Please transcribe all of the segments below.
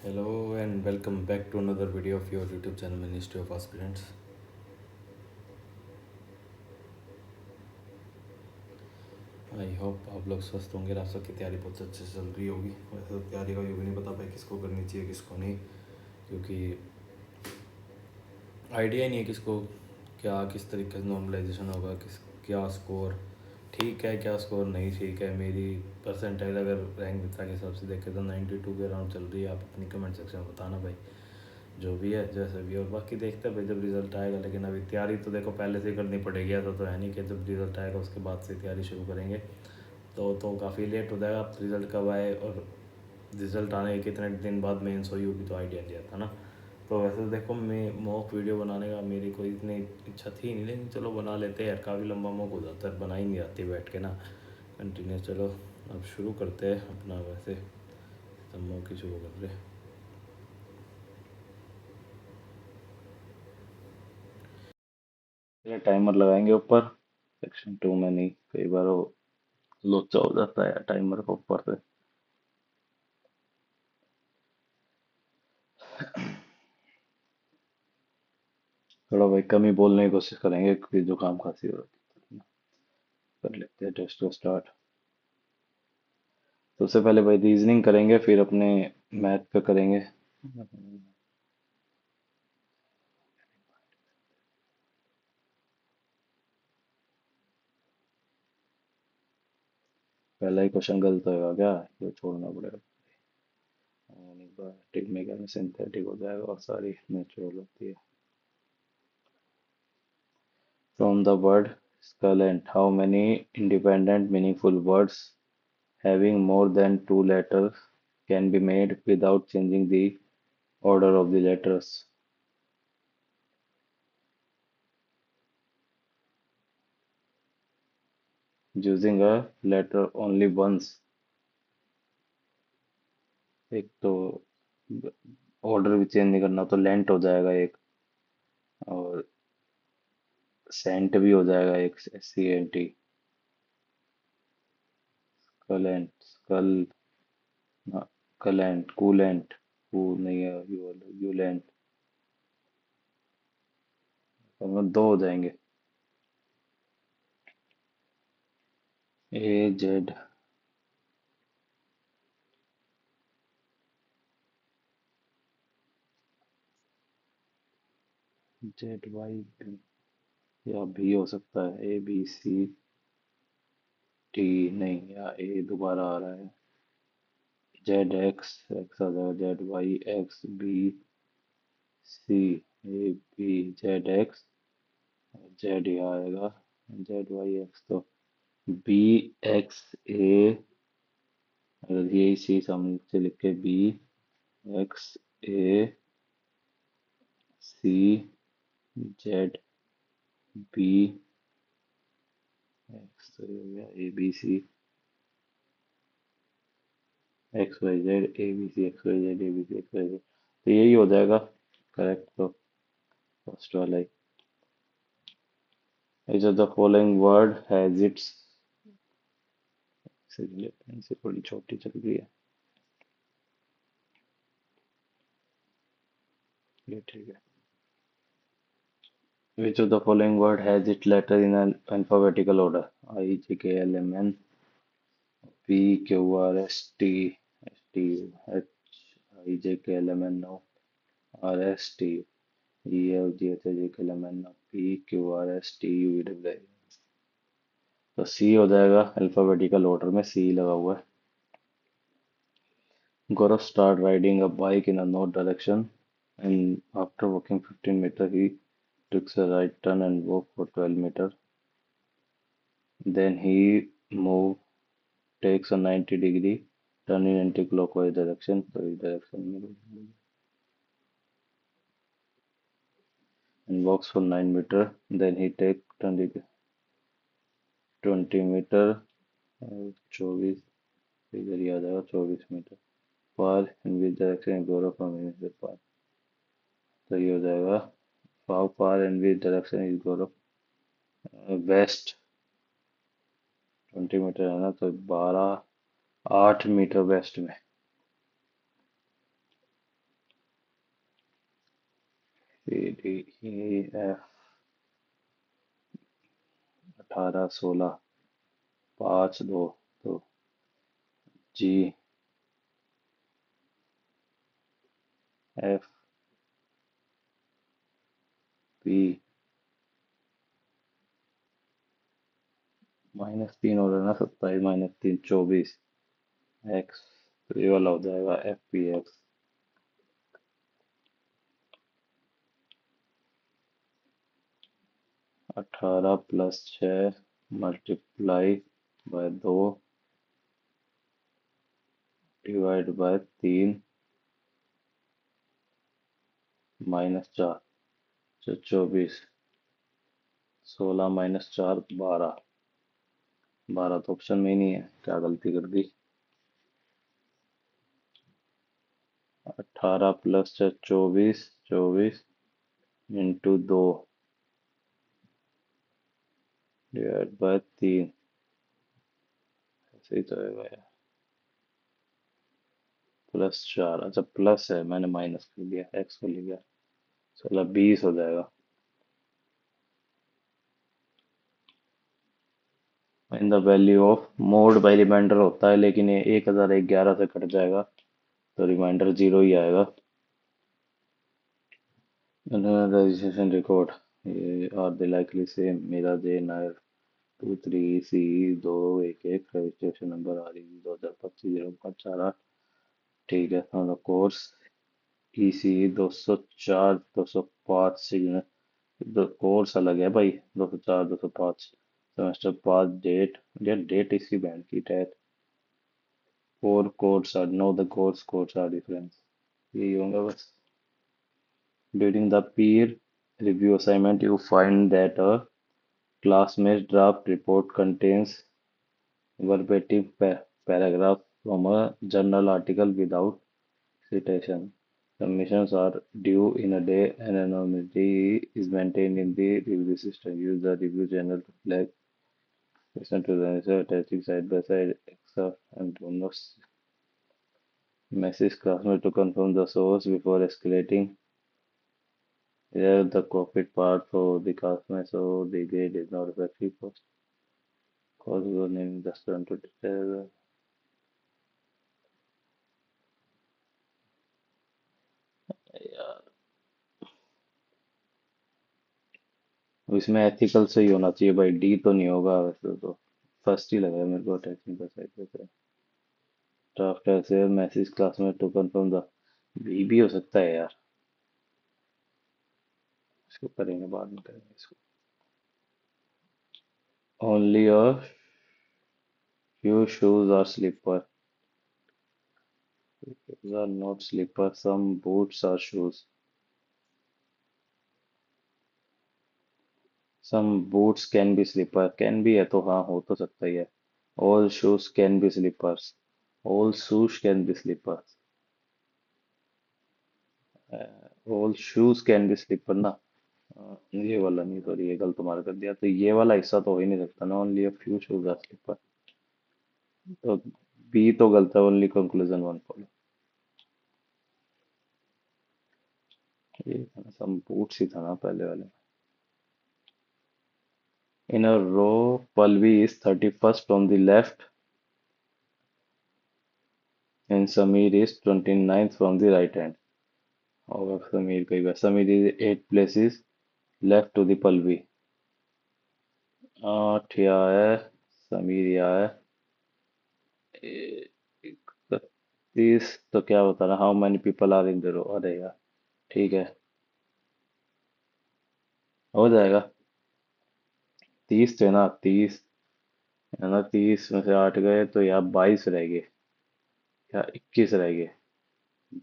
Hello and welcome back to another video of your YouTube channel Ministry of Aspirants. I hope आप लोग स्वस्थ होंगे और आप सबकी तैयारी बहुत अच्छे से चल रही होगी। वैसे तो तैयारी का ये भी नहीं पता भाई किसको करनी चाहिए किसको नहीं, क्योंकि आइडिया ही नहीं है किसको क्या किस तरीके से नॉर्मलाइजेशन होगा, किस क्या स्कोर ठीक है क्या स्कोर नहीं ठीक है। मेरी परसेंटाइल अगर रैंक मित्रा के हिसाब से देखें तो 92 के अराउंड चल रही है। आप अपनी कमेंट सेक्शन में बताना भाई, जो भी है जैसे भी, और बाकी देखते हैं भाई जब रिज़ल्ट आएगा। लेकिन अभी तैयारी तो देखो पहले से ही करनी पड़ेगी, ऐसा तो है नहीं कि जब रिज़ल्ट आएगा उसके बाद से तैयारी शुरू करेंगे तो काफ़ी लेट हो जाएगा। अब रिज़ल्ट कब आए और रिज़ल्ट आने के कितने दिन बाद मेंस हुई होगी तो आइडिया नहीं आता ना। तो वैसे तो देखो मैं मॉक वीडियो बनाने का मेरी कोई इतनी इच्छा थी नहीं, लेकिन चलो बना लेते हैं यार। काफ़ी लंबा मॉक हो जाता है, बना ही नहीं आती बैठ के ना कंटिन्यू। चलो अब शुरू करते हैं अपना, वैसे तो मॉक ही शुरू कर रहे। टाइमर लगाएंगे ऊपर, सेक्शन 2 में नहीं, कई बार वो लोचा हो जाता है टाइमर को ऊपर से। थोड़ा भाई कम ही बोलने की कोशिश करेंगे क्योंकि जुकाम खांसी हो रही है। कर लेते हैं टेस्ट को स्टार्ट। सबसे पहले भाई रीजनिंग करेंगे, फिर अपने मैथ पे करेंगे। पहला ही क्वेश्चन गलत होगा क्या, ये छोड़ना पड़ेगा। बायोटिक में क्या सिंथेटिक हो जाएगा और सारी नेचुरल होती है। From the word sculent, how many independent meaningful words having more than two letters can be made without changing the order of the letters? Using a letter only once। एक तो order भी change नहीं करना तो lent हो जाएगा एक, और सेंट भी हो जाएगा एक, SCNT। कलेंट स्कल, कलेंट कूलेंट, कू नहीं है, यूलेंट। तो दो हो जाएंगे। AZ, ZY, या भी हो सकता है ABCD, नहीं, या ए दोबारा आ रहा है। ZX, एक्स आ जाएगा, ZYXBC, AB, ZX, जेड यहाँ आएगा, ZYX तो BXA, अगर यही सी सामने से लिख के BXACZBX, तो ये हो गया ABC XYZ ABC XYZ ABC XYZ, तो यही हो जाएगा करेक्ट। तो फर्स्ट वाला ही। Each of the following word has its, pen से थोड़ी छोटी चल रही है, ये ठीक है। Which of the following word has its letter in an alphabetical order? IJKLMN, PQRSTSTUH, IJKLMNO, RSTUEFGHIJKLMNO, PQRSTUVW। तो सी हो जाएगा, अल्फाबेटिकल ऑर्डर में सी लगा हुआ है। Gaurav started riding a bike in a north direction, and after walking 15 meters, he took a right turn and walked for 12 meters. Then he moved, takes a 90-degree turn in anti-clockwise direction, तो इस direction में, and walks for 9 meters. Then he takes 20 meters, 24, इधर ही आ जाएगा 24 metre. Far in which direction is Gaurav from his path? तो ये हो जाएगा, how far in which direction is Gaurav? West, 20 metre है ना, तो 8 मीटर वेस्ट में। पी डी ई एफ 18 16 5 2 तो जी एफ पी -3 हो रहा है ना, 27 -3 24 एक्स, तो ये वाला हो जाएगा एफ पी एक्स। 18 + 6 × 2 / 3 -4 तो 24 16 -4 12 12 तो ऑप्शन में ही नहीं है, क्या गलती कर दी। 18 + 6 24 24 × 2 / 3, ऐसे ही तो है यार। +4, अच्छा प्लस है, मैंने माइनस कर दिया, एक्स को ले गया। 16 20 हो जाएगा। In the value of mode by remainder होता है, लेकिन ये 1011 से कट जाएगा तो रिमाइंडर 0 ही आएगा। रजिस्ट्रेशन रिकॉर्ड, ये आर द लाइकली सेम, मेरा J Nair 23 CE 211, registration number RE 2025 ठीक है। कोर्स ECE 204 205 सिग्नल, कोर्स अलग है भाई, 204 205 सेमेस्टर पास डेट, डेट इसकी बैंड की टैट। Four course are no, the course are difference, यही होगा बस। During the peer review assignment, you find that a classmate's draft report contains verbatim paragraph from a journal article without citation. Submissions are due in a day, and anonymity is maintained in the review system. Use the review channel to flag listen to the answer, attaching side by side excerpt and do not message classmate to confirm the source before escalating. Here the cockpit part for the classmate, so the grade is not effective cause your name the student to tell यार। इसमें ethical से ही होना चाहिए भाई, D तो नहीं होगा वैसे तो। फर्स्ट ही लगा है मेरे को, टेक्निकल साइड पे से। ड्राफ्ट ऐसे message classmate to confirm the, B भी हो सकता है यार, इसको करेंगे बाद में, करेंगे इसको। Only a few shoes are slipper, shoes are not slipper, some boots are shoes, some boots can be slipper, can be है तो हाँ हो तो सकता ही है। all shoes can be slippers, all shoes can be slippers, all shoes can be slipper ना। ये वाला नहीं, सॉरी ये गलत मार कर दिया, तो ये वाला हिस्सा तो हो ही नहीं सकता ना, only a few shoes are slipper. तो बी तो गलत है, ओनली कंक्लूजन वन फॉलो। ये था ना, सम बूट्स ही था ना पहले वाले में। In a row Pallavi is 31st from the left and Sameer is 29th from the right hand. और समीर कई बार, Sameer is 8 places left to the Pallavi. 8 यहाँ है, समीर यहाँ है। 31 तो क्या बता रहा, how many people are in the row, अरे यार ठीक है, हो जाएगा। 30 थे ना, 30 है ना, 30 में से 8 गए तो यार 22 रह गए, या 21 रह गए,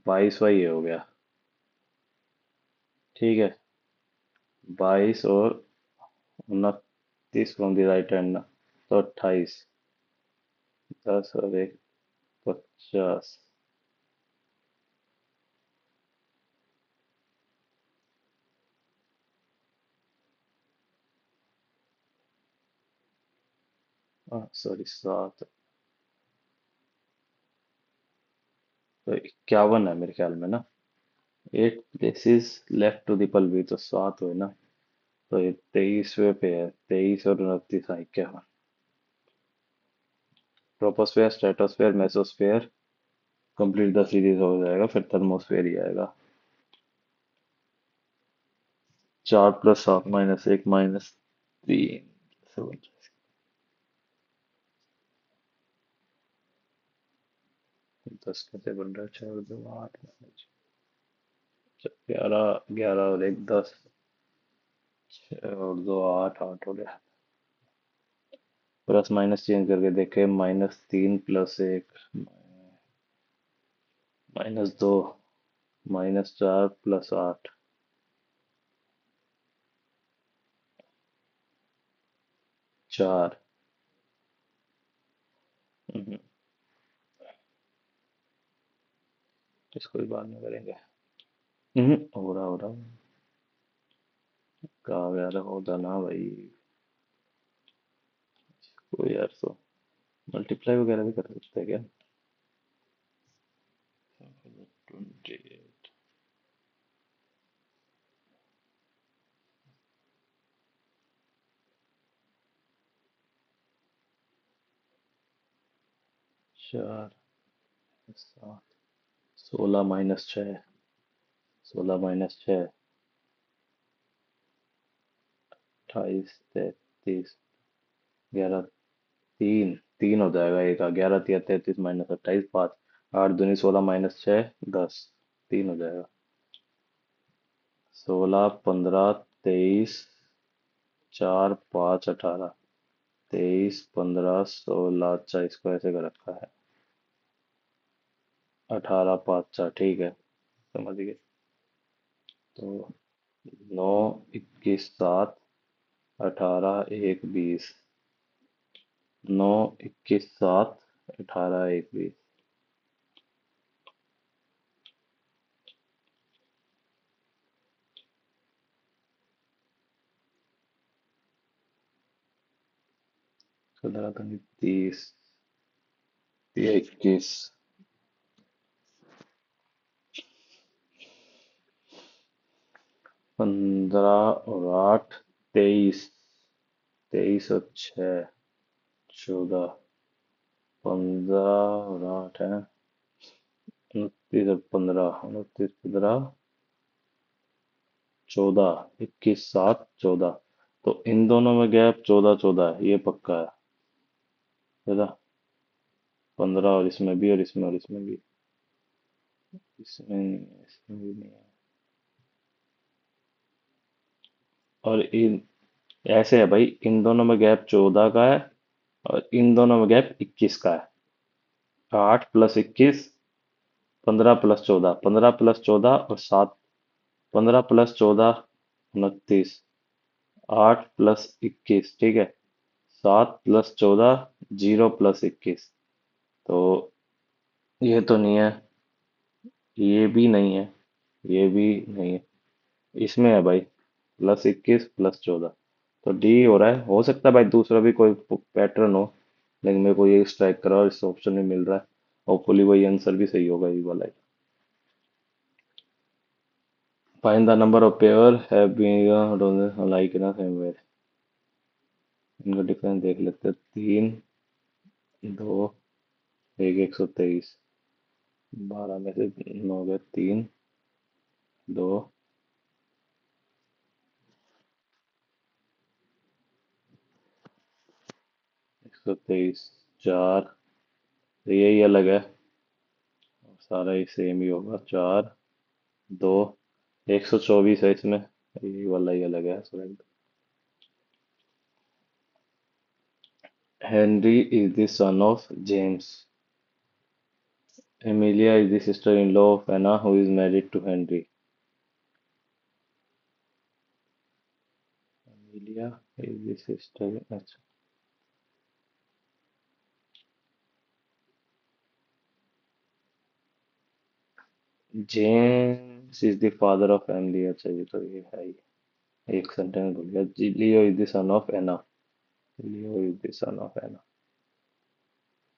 22वां ये हो गया। ठीक है, 22 और 29 फ्रॉम द राइट हैंड ना, तो 28, 10 और 1 50। सॉरी 7, तो 51 है मेरे ख्याल में ना। 8 places left to the Palvi, तो 7 हुए ना। तो ये 23वें पे है, 23 और 29 इक्यावन। Troposphere, stratosphere, mesosphere, complete the series हो जाएगा, फिर थर्मोस्फेयर ही आएगा। 4 प्लस 7 माइनस 1 माइनस 3, 10 कैसे बन रहा है? 4 2 8, 11, 11 और 1 10, 6 और 2 8, 8 हो गया। प्लस माइनस चेंज करके देखे, -3 प्लस 1 -2 -4 प्लस 8, 4। इसको भी बाद में करेंगे। हो रहा कहा यार, होता ना भाई। कोई यार, तो मल्टीप्लाई वगैरह भी कर सकते हैं क्या? 28, 4 7, 16 - 6, 16 - 6, 28 33, 11 3 3 हो जाएगा। एक 11 3 33 -28 5, 8 दूनी 16 - 6 10, 3 हो जाएगा। 16 15 23, 4 5 18, 23 15 16, अच्छा इसको ऐसे कर रखा है। 18 5 4, ठीक है, समझ गए। तो 9 21 7, 18 1 20, 9 21 7, 18 1 20। सत्रह तो नहीं, 30, 21, 15 और 8 23, 23 और 6 14, 15 और 8 है 29 और 15, 29 15 14, 21 7 14। तो इन दोनों में गैप 14 14 है, ये पक्का है ना? 15 और इसमें भी, और इसमें, और इसमें भी। इसमें नहीं है, इसमें भी नहीं है। और इन ऐसे है भाई, इन दोनों में गैप 14 का है, और इन दोनों में गैप 21 का है। 8 प्लस 21, 15 प्लस 14, 15 प्लस 14 और 7, 15 प्लस 14 29, 8 प्लस 21, ठीक है, 7 प्लस 14 0 प्लस 21। तो ये तो नहीं है, ये भी नहीं है, ये भी नहीं है। इसमें है भाई, +21 +14। तो डी हो रहा है। हो सकता है भाई दूसरा भी कोई पैटर्न हो, लेकिन मेरे को ये स्ट्राइक करा और इस ऑप्शन में मिल रहा है। होपफुली वही आंसर भी सही होगा, ये वाला। Find the number of pair have been like ना सेम वे। इनका डिफरेंस देख लेते हैं। 3 2 1 123, 12 में से 9 गए, 3 2 123, 4, यही अलग है, सारा ही सेम ही होगा। 4 2 124 है इसमें, ये वाला ही अलग है। Henry is the son of James. Emilia is the sister-in-law of Anna, who is married to Henry. Emilia is the sister. अच्छा, James is the father of Emily। अच्छा, ये तो ये है ही। एक सेंटेंस भूल गया। Leo is the son of Anna। Leo is the son of Anna।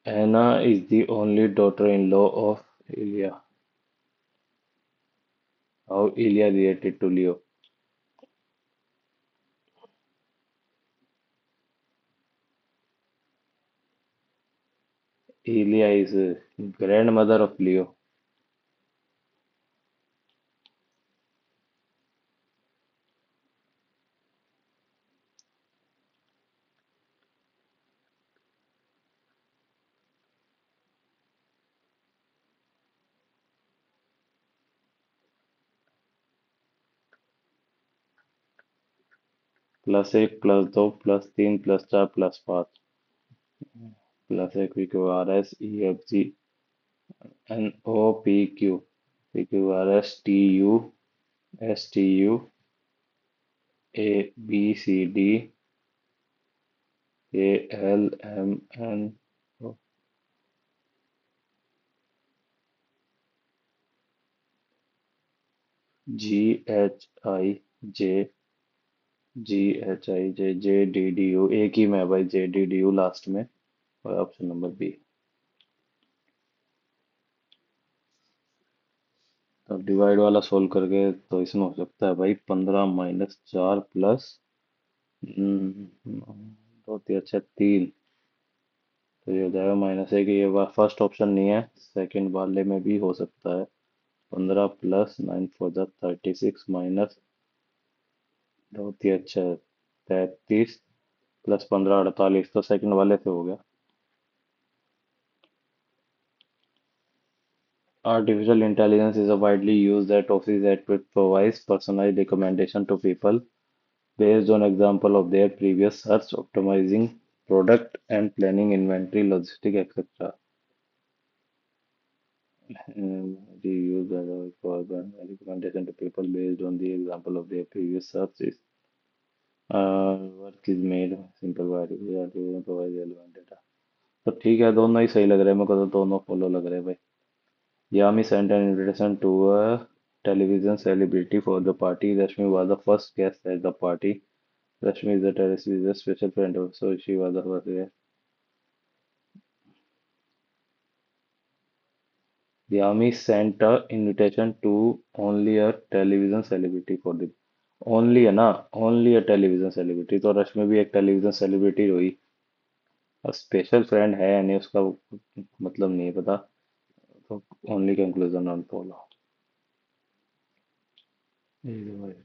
Anna is the only daughter-in-law of Elia। How Elia related to Leo? Elia is grandmother of Leo. +1 +2 +3 +4 +5. +1 PQRS, EFGNOPQ, PQRSTUSTUABCDALMN, GHIJ, JDDU. एक ही में है भाई, JDDU last में. और option number B. तो divide वाला solve करके तो इसमें हो सकता है भाई 15 - 4 प्लस 2 3 अच्छा 3. तो ये हो जाएगा -1. ये फर्स्ट ऑप्शन नहीं है, सेकंड वाले में भी हो सकता है. 15 + 9 4 36 माइनस 2 3 अच्छा 33 प्लस 15 48. तो सेकंड वाले से हो गया. Artificial intelligence is a widely used at office that provides personalized recommendation to people based on example of their previous search, optimizing product and planning inventory, logistic, etc. They use that for the recommendation to people based on the example of their previous searches. Work is made simple by artificial provide relevant data. तो ठीक है, दोनों ही सही लग रहे हैं मेरे को, तो दोनों फॉलो लग रहे हैं भाई. Yami sent an invitation to a television celebrity for the party. Rashmi was the first guest at the party. Rashmi is a terrorist with a special friend, so she was the first guest. Yami sent a invitation to only a television celebrity for the only है ना, only a television celebrity. तो रश्मि भी एक television celebrity हुई. और special friend है यानी उसका मतलब नहीं पता. तो ओनली कंक्लूजन ऑन फॉलो.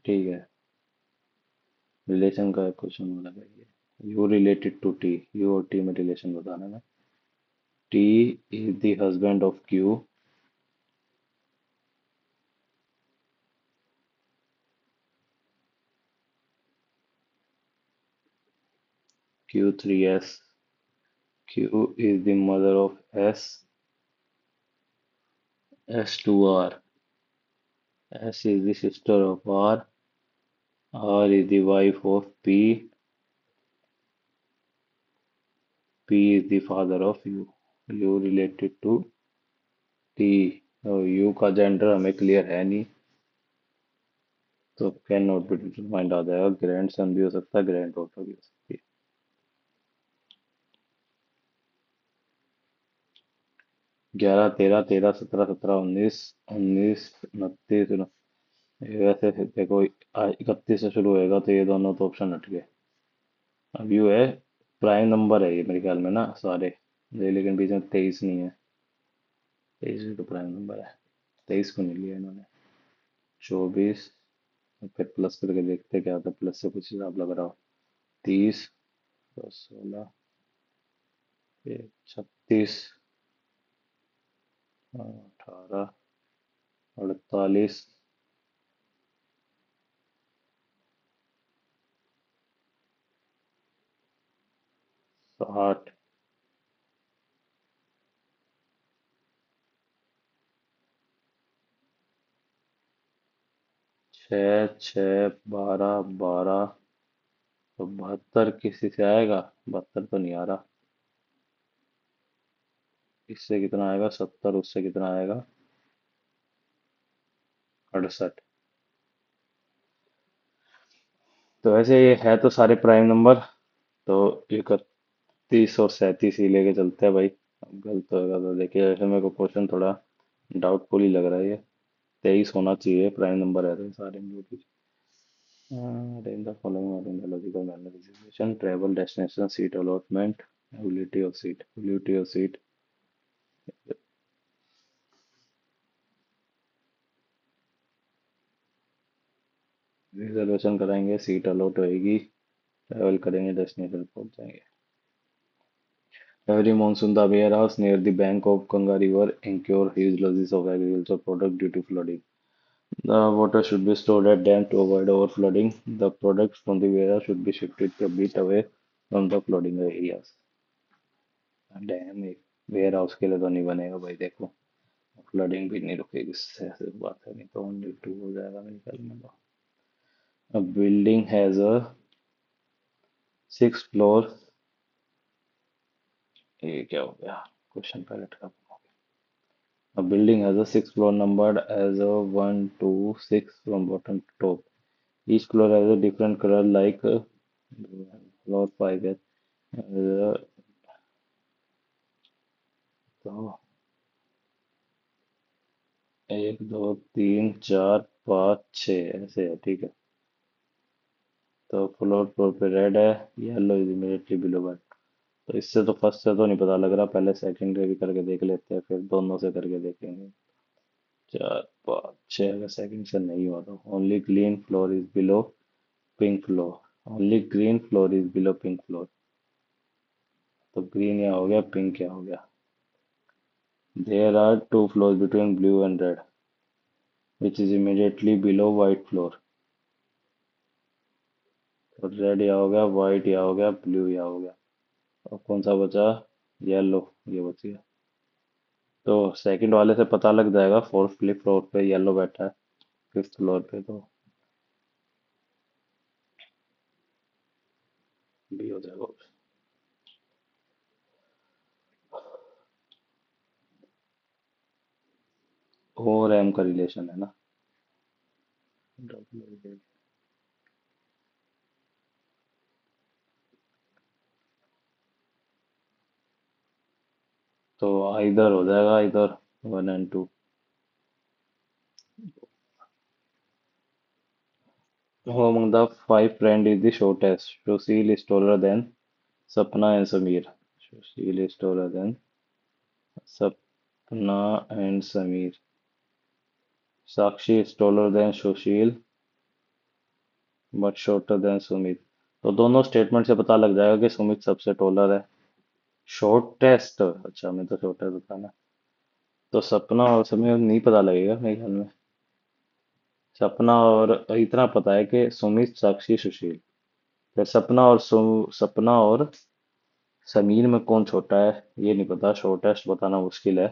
ठीक है. रिलेशन का क्वेश्चन वाला है. U related to T. U और टी में रिलेशन बताना है. T is the husband of Q. Q3S. Q is the mother of S. S2R. S is the sister of R. R is the wife of P. P is the father of U. U related to T. और U का gender हमें clear है नहीं, तो can not be determined आ जाएगा. Grand son भी हो सकता है, ग्रैंड डॉटर भी हो सकती है. 11 13 13 17 17 19 19 29. वैसे देखो 31 से शुरू होएगा तो ये दोनों तो ऑप्शन हट गए. अब यू है, प्राइम नंबर है ये मेरे ख्याल में ना सारे ये, लेकिन बीच में 23 नहीं है. 23 भी तो प्राइम नंबर है. 23 को नहीं लिया इन्होंने. 24. फिर प्लस करके देखते क्या होता है, प्लस से कुछ हिसाब लग रहा हो. 30 + 16 36 18 48 60 6 6 12 12. तो 72 किसी से आएगा? 72 तो नहीं आ रहा. इससे कितना आएगा? 70. उससे कितना आएगा? 68. तो वैसे ये है तो सारे प्राइम नंबर. तो 31 और 37 ही लेके चलते हैं भाई. अब गलत होगा तो देखिए, वैसे मेरे को क्वेश्चन थोड़ा डाउटफुल ही लग रहा है ये. 23 होना चाहिए, प्राइम नंबर है तो सारे जो भी। Arrange the following in the logical manner, reservation, travel, destination, seat allotment, availability of seat. Reservation कराएंगे, सीट अलॉट होएगी, ट्रैवल करेंगे, डेस्टिनेशन पहुंच जाएंगे। Every monsoon, the warehouse near the bank of Ganga River incur huge losses of agricultural product due to flooding. The water should be stored at dam to avoid overflooding. The products from the warehouse should be shifted a bit away from the flooding areas. Dam एक ware house के लिए तो नहीं बनेगा भाई, देखो flooding भी नहीं रुकेगी, इससे ऐसी बात है, नहीं तो ओनली टू हो जाएगा मेरे ख्याल में तो। A building has a 6 floor, ये क्या हो गया क्वेश्चन पैलेट का। A building has a 6 floor numbered as a 1 to 6 from bottom to top. Each floor has a different color like floor 5 है। तो 1 2 3 4 5 6 ऐसे है, ठीक है। तो फ्लोर फ्लोर पे रेड है, yellow is immediately below one. तो इससे तो फर्स्ट से तो नहीं पता लग रहा, पहले सेकंड से भी करके देख लेते हैं, फिर दोनों से करके देखेंगे। 4 5 6, अगर सेकंड से नहीं हुआ तो only green floor is below pink floor, only green floor is below pink floor. तो ग्रीन यहाँ हो गया, पिंक यहाँ हो गया। There are 2 floors between blue and red which is immediately below white floor. तो रेड यहाँ हो गया, वाइट यहाँ हो गया, ब्लू यहाँ हो गया, और कौन सा बचा, येलो, ये बच गया। तो सेकंड वाले से पता लग जाएगा, फोर्थ फ्लिप फ्लोर पे येलो बैठा है, फिफ्थ फ्लोर पे तो बी हो जाएगा। और एम का रिलेशन है ना। तो इधर हो जाएगा, इधर 1 and 2। Who among the 5 friends is the shortest? Sushil is taller than Sapna and Samir. Sushil is taller than Sapna and Samir. Sakshi is taller than Sushil but shorter than Sumit. तो दोनों statement से पता लग जाएगा कि सुमित सबसे taller है। Shortest, अच्छा मैं तो शॉर्टेस्ट बता ना। तो सपना और समीर नहीं पता लगेगा मेरे ख्याल में। सपना और इतना पता है कि सुमित, साक्षी, सुशील। फिर सपना और समीर में कौन छोटा है ये नहीं पता, शॉर्टेस्ट बताना मुश्किल है।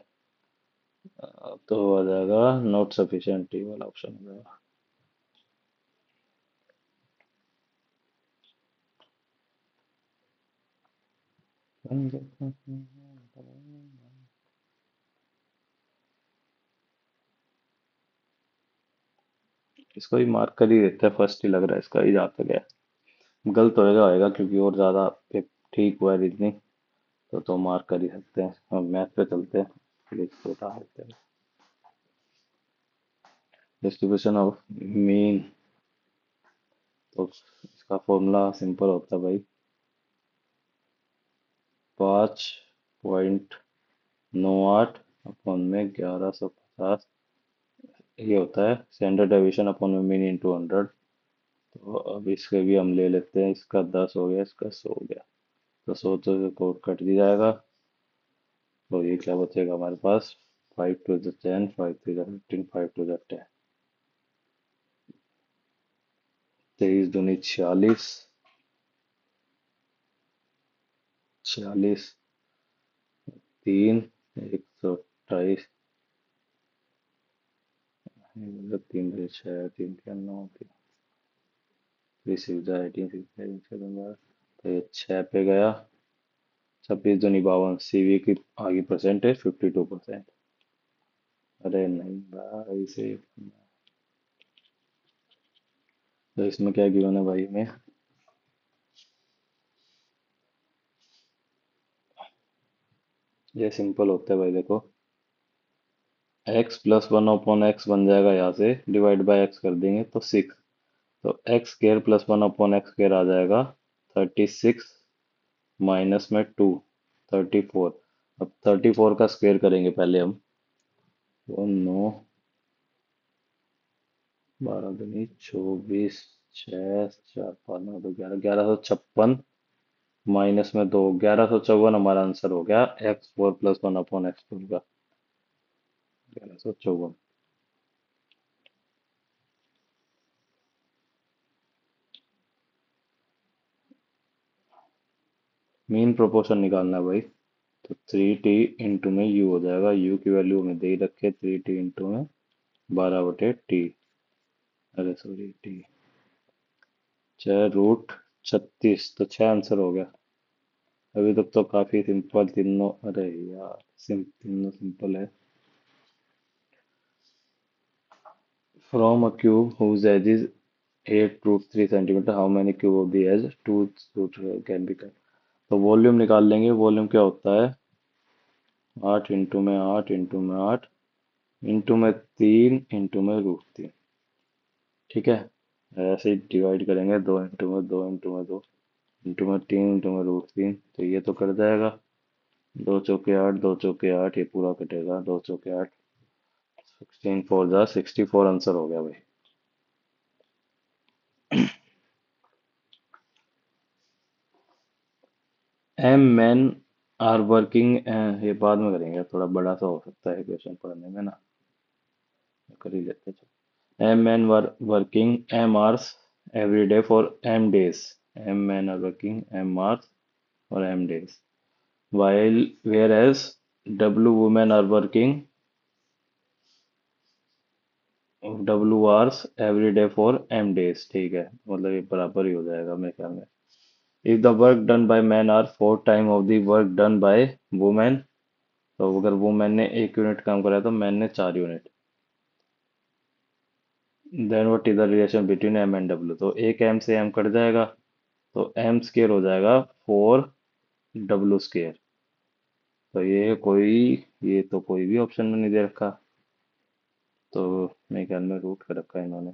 तो आ जाएगा नॉट सफिशिएंट, ये वाला ऑप्शन हो जाएगा। इसको ही मार्क कर ही देते हैं, फर्स्ट ही लग रहा है इसका ही जहाँ तक है। गलत होएगा क्योंकि और ज्यादा ठीक हुआ है रीजनिंग, तो मार्क कर ही सकते हैं। हम मैथ पे चलते हैं, फिर इसको उठा देते हैं। डिस्ट्रीब्यूशन ऑफ मीन, तो इसका फॉर्मूला सिंपल होता है भाई, 5.98 अपॉन में 1150, ये होता है स्टैंडर्ड डेविएशन अपॉन में मीन इंटू 100। तो अब इसके भी हम ले लेते हैं, इसका 10 हो गया, इसका 100 हो गया। तो 100 तो कोड कट दिया जाएगा, तो ये क्या बचेगा हमारे पास, 5 2 10, 5 3 15, 5 2 10। 23 दूनी 46, 46, 3, 128, 3 6 3 9, 3 6 18 तो ये 6 पे गया। 26 दूनी 52, सीवी की आगे परसेंटेज 52%। अरे नहीं भाई से, तो इसमें क्या गिवन है भाई में, ये सिंपल होता है भाई देखो। X plus one upon x बन जाएगा, यहाँ से डिवाइड बाय एक्स कर देंगे तो 6। तो x square plus one upon x square आ जाएगा 36 माइनस में 2, 34। अब 34 का स्क्वायर करेंगे पहले हम। वो 9, 12 दूनी 24, 6, 4, 5, 9, 2, 11, 1156 माइनस में 2, 1154 हमारा आंसर हो गया x four plus one upon x four का। 1154। मीन प्रोपोर्शन निकालना है भाई। तो 3t इंटू में u हो जाएगा, u की वैल्यू हमें दे ही रखे 3t इंटू में 12/t। अरे सॉरी टी, 6√36, तो 6 आंसर हो गया। अभी तक तो काफी सिंपल तीनों, अरे यार तीनों सिंपल है। From a cube whose edge is 8√3 centimeter, how many cube of the edge 2 can be cut? तो वॉल्यूम निकाल लेंगे। वॉल्यूम क्या होता है, 8 इंटू में 8 इंटू में 8 इंटू में 3 इंटू में √3। ठीक है, ऐसे ही डिवाइड करेंगे, 2 इंटू में 2 इंटू में 2 इंटू में 3 इंटू में √3, तो ये तो कर जाएगा। 2 चौके 8, 2 चौके 8, ये पूरा कटेगा। 2 चौके 8, 16 4 जा 64 आंसर हो गया भाई। एम मैन आर वर्किंग, ये बाद में करेंगे, थोड़ा बड़ा सा हो सकता है क्वेश्चन पढ़ने में ना, कर ही लेते हैं। M man working M hours every day for M days. M man are working M hours और M days, while whereas W women are working W hours every day for M days। ठीक है, मतलब ये बराबर ही हो जाएगा मेरे ख्याल में। If the work done by men are 4 times of the work done by women, तो अगर वुमेन ने 1 यूनिट काम करा है तो मैन ने 4 unit. Then what is the relation between M and W, तो एक एम से एम कट जाएगा, तो एम स्केयर हो जाएगा 4 डब्ल्यू स्केयर। तो ये तो कोई भी ऑप्शन में नहीं दे रखा, तो मेरे ख्याल में रूट कर रखा है इन्होंने।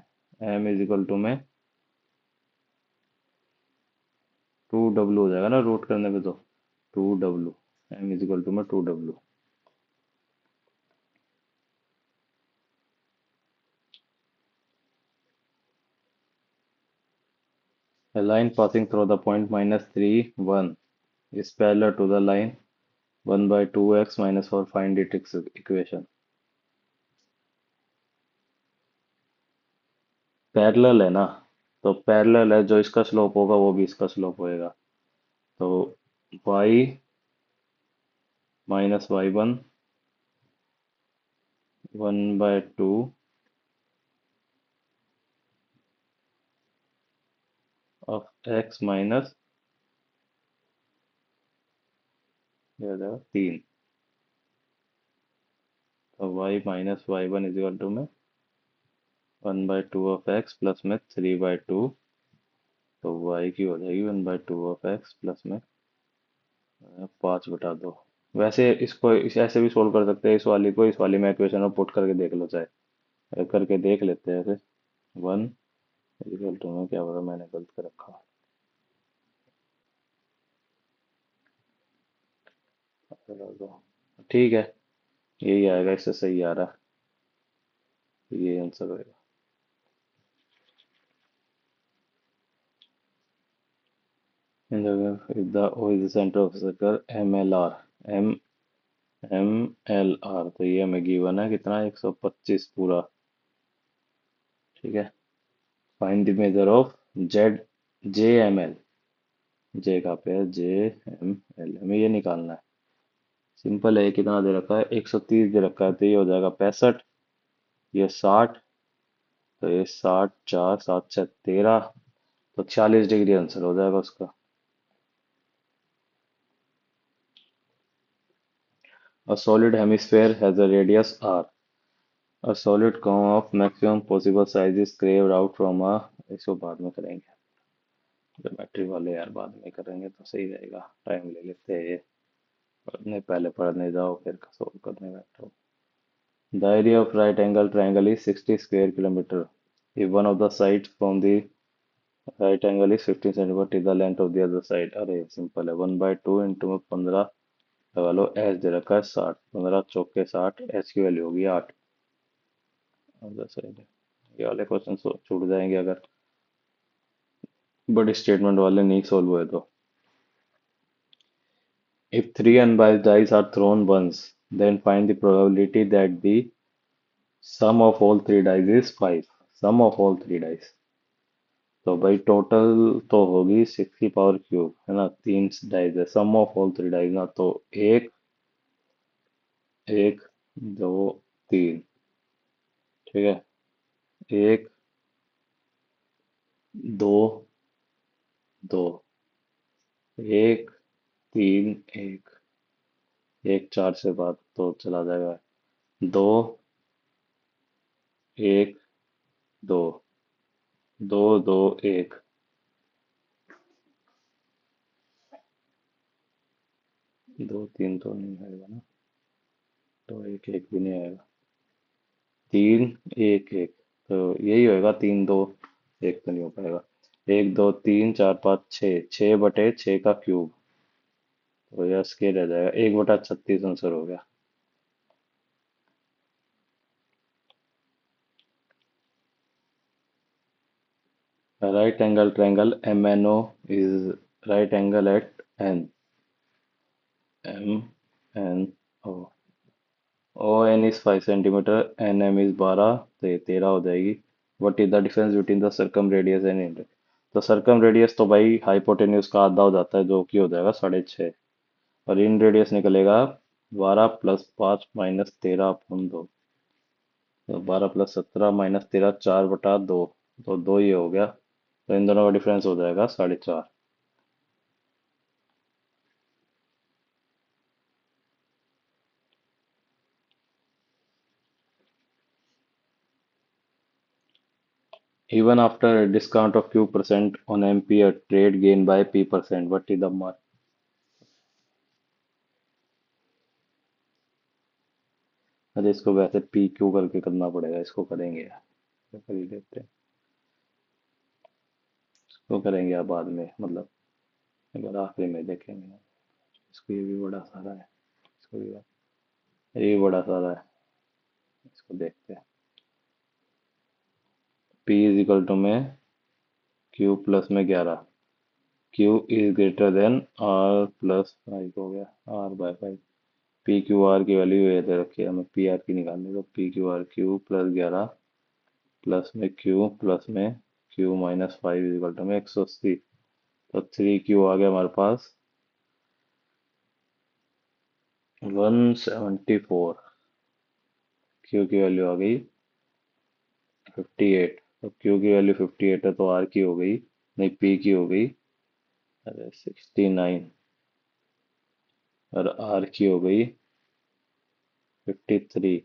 एम इज इक्वल टू में 2 डब्ल्यू हो जाएगा ना रूट करने पे, तो 2 W, M is equal to में 2 W. A line passing through the point -3, 1 is parallel to the line 1/2x minus 4, find its equation। Parallel है ना, तो पैरेलल है, जो इसका स्लोप होगा वो भी इसका स्लोप होएगा। तो y minus y1 1/2 of x minus, ये हो जाएगा 3। तो y minus y1 is equal to में 1/2 ऑफ x प्लस में 3/2, तो y की हो जाएगी 1/2 ऑफ x प्लस में 5/2। वैसे ऐसे भी सोल्व कर सकते हैं इस वाली को, इस वाली में इक्वेशन में पुट करके देख लो चाहे, करके देख लेते हैं ऐसे। 1 इक्वल टू में क्या पता मैंने गलत कर रखा। चलो तो ठीक है, यही आएगा, इससे सही आ रहा है, ये आंसर होगा। In the if the O is the center of the circle MLR, M MLR, तो ये हमें गिवन है कितना, 125 पूरा। ठीक है, find the measure of Z JML। जे कहाँ पे है, JML, हमें ये निकालना है। सिंपल है, कितना दे रखा है, 130 दे रखा है, तो ये हो जाएगा 65, ये 60, तो ये 60, 4, 7, 6, 13, तो 46 डिग्री आंसर हो जाएगा उसका। A solid hemisphere has a radius r। A solid cone of maximum possible size is carved out from a, इसको बाद में करेंगे, ज्योमेट्री वाले यार बाद में करेंगे तो सही रहेगा, टाइम ले लेते हैं ये, पढ़ने पहले पढ़ने जाओ फिर सोल्व करने बैठो। The area of right angle triangle is 60 square kilometer. If one of the sides from the right angle is 15 centimeter, is the length of the other side. अरे सिंपल है, 1/2 इंटू में 15 लगा लो, एच दे रखा है 60, 15 चौके 60, H की value होगी 8। Other side है, ये वाले क्वेश्चन छूट जाएंगे अगर बड़े स्टेटमेंट वाले नहीं सॉल्व हुए तो। If three unbiased dice are thrown once, then find the probability that the sum of all three dice is 5। sum of all three dice, तो भाई टोटल तो होगी 6 की पावर क्यूब, है ना, तीन डाइस है, सम ऑफ ऑल थ्री डाइस ना, तो एक, एक, दो, तीन, ठीक है, एक, दो, दो, एक, तीन, एक, एक चार से बात तो चला जाएगा, दो, एक, दो, दो, दो, एक, दो तीन तो नहीं आएगा ना, तो एक एक भी नहीं आएगा, तीन, एक एक, तो यही होएगा, तीन दो एक तो नहीं हो पाएगा, एक दो तीन चार पाँच छः, 6/6 का क्यूब, तो यह स्केल रह जाएगा, 1/36 आंसर हो गया। Right angle triangle MNO is right angle at N, MNO, ON is 5 centimeter, NM is 12, तो ये 13 हो जाएगी। What is the difference between the circumradius and inradius? तो circumradius तो भाई हाइपोटेन्यूज का आधा हो जाता है, जो कि हो जाएगा 6.5, और इन रेडियस निकलेगा 12 + 5 - 13/2, तो 12 + 17 - 13, 4/2, तो दो ये हो गया, तो इन दोनों का डिफरेंस हो जाएगा 4.5। Even after a discount of Q% on MP, a trade gain by P%, what is the mark? अरे इसको वैसे PQ करके करना पड़ेगा, इसको करेंगे यार, इसको कर ही लेते हैं, इसको करेंगे आप बाद में, मतलब एक बार आखिरी में देखेंगे। इसको ये भी बड़ा सारा है, इसको भी ये भी बड़ा सारा है, इसको देखते हैं। P इज इक्वल टू में Q प्लस में 11, Q is greater than R plus 5 हो गया, R/5। पी क्यू आर की वैल्यू ये दे रखी है, हमें पी आर की निकालनी है, तो P Q R, Q plus 11 plus में क्यू प्लस में Q minus 5 is equal to में 180, तो 3Q आ गया हमारे पास 174, क्यू की वैल्यू आ गई 58, तो क्यू की वैल्यू 58 है, तो आर की हो गई, नहीं पी की हो गई, अरे 69, और आर की हो गई 53,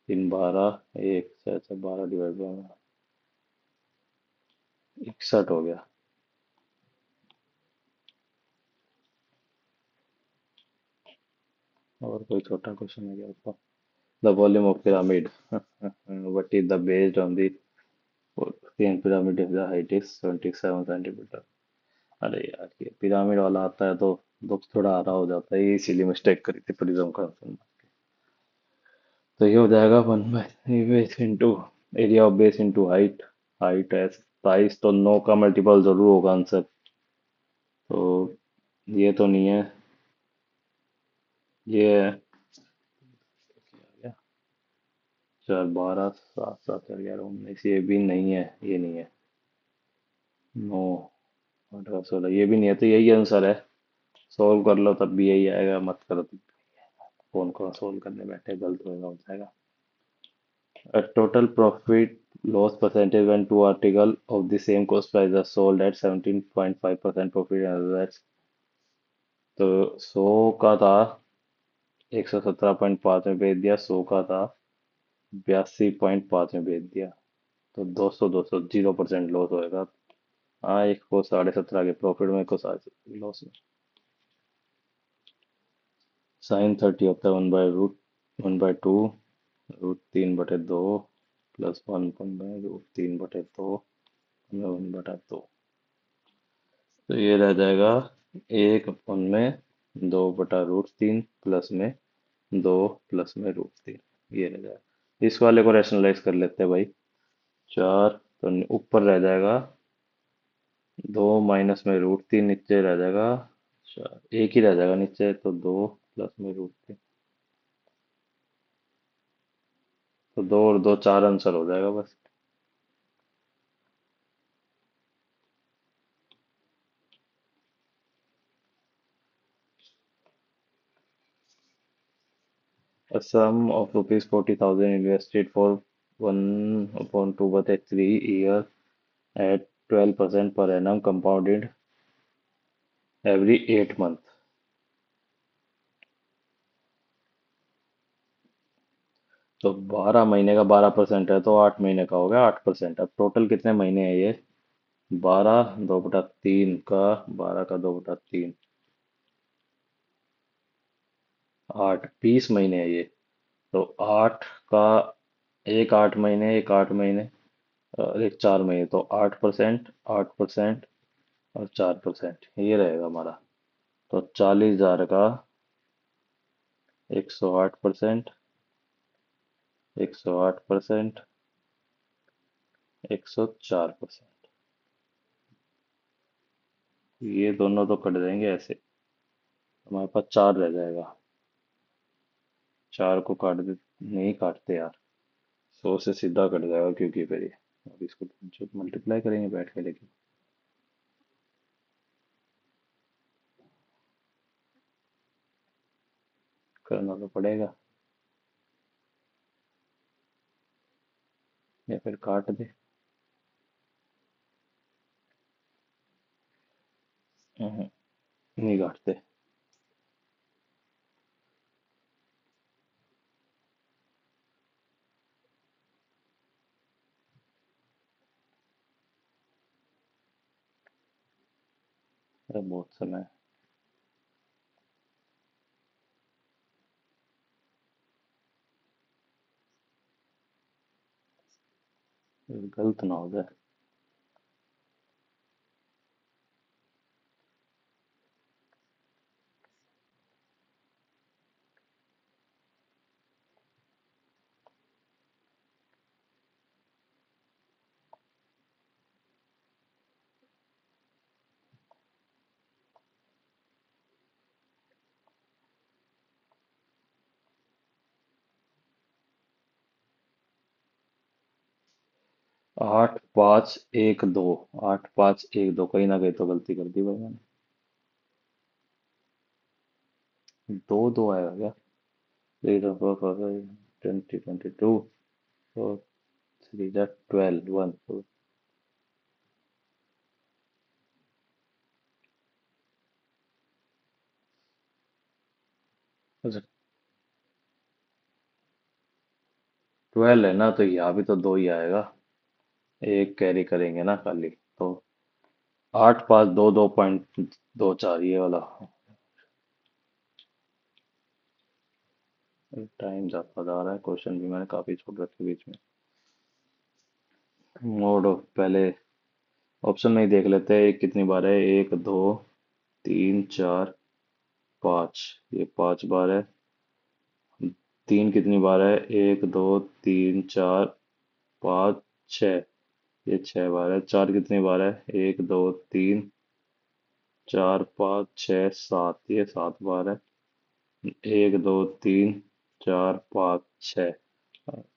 3 12 एक से, अच्छा 12 डिवाइड बाय 61 हो गया। और कोई छोटा क्वेश्चन है क्या उसका? The volume of pyramid. What is the based on the Fourth pyramid if the height is 77 centimeter? अरे यार, ये पिरामिड वाला आता है तो दुख थोड़ा आ रहा हो जाता है, ये इसीलिए मिस्टेक करी थी प्रिज्म का आंसर। तो ये हो जाएगा 1/3 base into area of base into height, height है 27, तो 9 का मल्टीपल जरूर होगा आंसर, तो ये तो नहीं है, ये है 4 12 7 7 11 19, ये भी नहीं है, ये नहीं है, 9 18 16, ये भी नहीं है, तो यही आंसर है। सोल्व कर लो तब भी यही आएगा, मत करो तो कौन कौन सोल्व करने बैठे, गलत होएगा, हो जाएगा। A total profit loss percentage when two article of the same cost price are sold at 17.5% profit and that's, तो 100 का था 117.5 में बेच दिया, 100 का था 82.5 में बेच दिया, तो 200 200 0% लॉस होएगा। हाँ, एक को 17.5 के प्रॉफिट में, एक को लॉस में। साइन 30 होता है 1/√1/2 √3/2 प्लस 1/√3/2 में 1/2। तो ये रह जाएगा 1/2 प्लस में 2 प्लस में √3। ये रह जाएगा। इस वाले को रैशनलाइज कर लेते हैं भाई। 4 तो ऊपर रह जाएगा 2 माइनस में √3, नीचे रह जाएगा 4, एक ही रह जाएगा नीचे, तो 2 प्लस में √3। तो 2 और 2 4 आंसर हो जाएगा बस। A sum of rupees 40,000 invested for 1/2/3 years at 12% per annum compounded every 8 month। तो 12 महीने का 12% है, तो 8 महीने का हो गया 8%। अब टोटल कितने महीने हैं ये? 12 2/3 का 12 का 2/3 8 20 महीने है ये। तो 8 का एक 8 महीने, एक 8 महीने और एक 4 महीने, तो 8%, 8% और 4%, ये रहेगा हमारा। तो 40,000 का 108%, 108%, 104%। ये दोनों तो कट जाएंगे ऐसे, हमारे पास 4 रह जाएगा। 4 को काट दे, नहीं काटते यार, 100 से सीधा कट जाएगा, क्योंकि फिर ये अब इसको जो मल्टीप्लाई करेंगे बैठ के, लेकिन करना तो पड़ेगा, या फिर काट दे। हम्म, नहीं काटते। अरे बहुत समय। गलत ना हो जाए। 8 5 1 2, 8 5 1 2, कहीं ना कहीं तो गलती कर दी भाई मैंने। 2 2 आएगा क्या? 3 4 5 20 22 4 3 जा 12 1 अच्छा 12 है ना, तो यहाँ भी तो 2 ही आएगा, एक कैरी करेंगे ना खाली। तो 8 5 2 2.24, ये वाला। टाइम ज्यादा जा रहा है, क्वेश्चन भी मैंने काफी छोड़ रखे बीच में। मोड पहले ऑप्शन में ही देख लेते हैं, एक कितनी बार है, 1 2 3 4 5, ये 5 बार है। 3 कितनी बार है, 1 2 3 4 5 6, ये 6 बार है। 4 कितनी बार है, 1 2 3 4 5 6 7, ये 7 बार है। 1 2 3 4 5 6,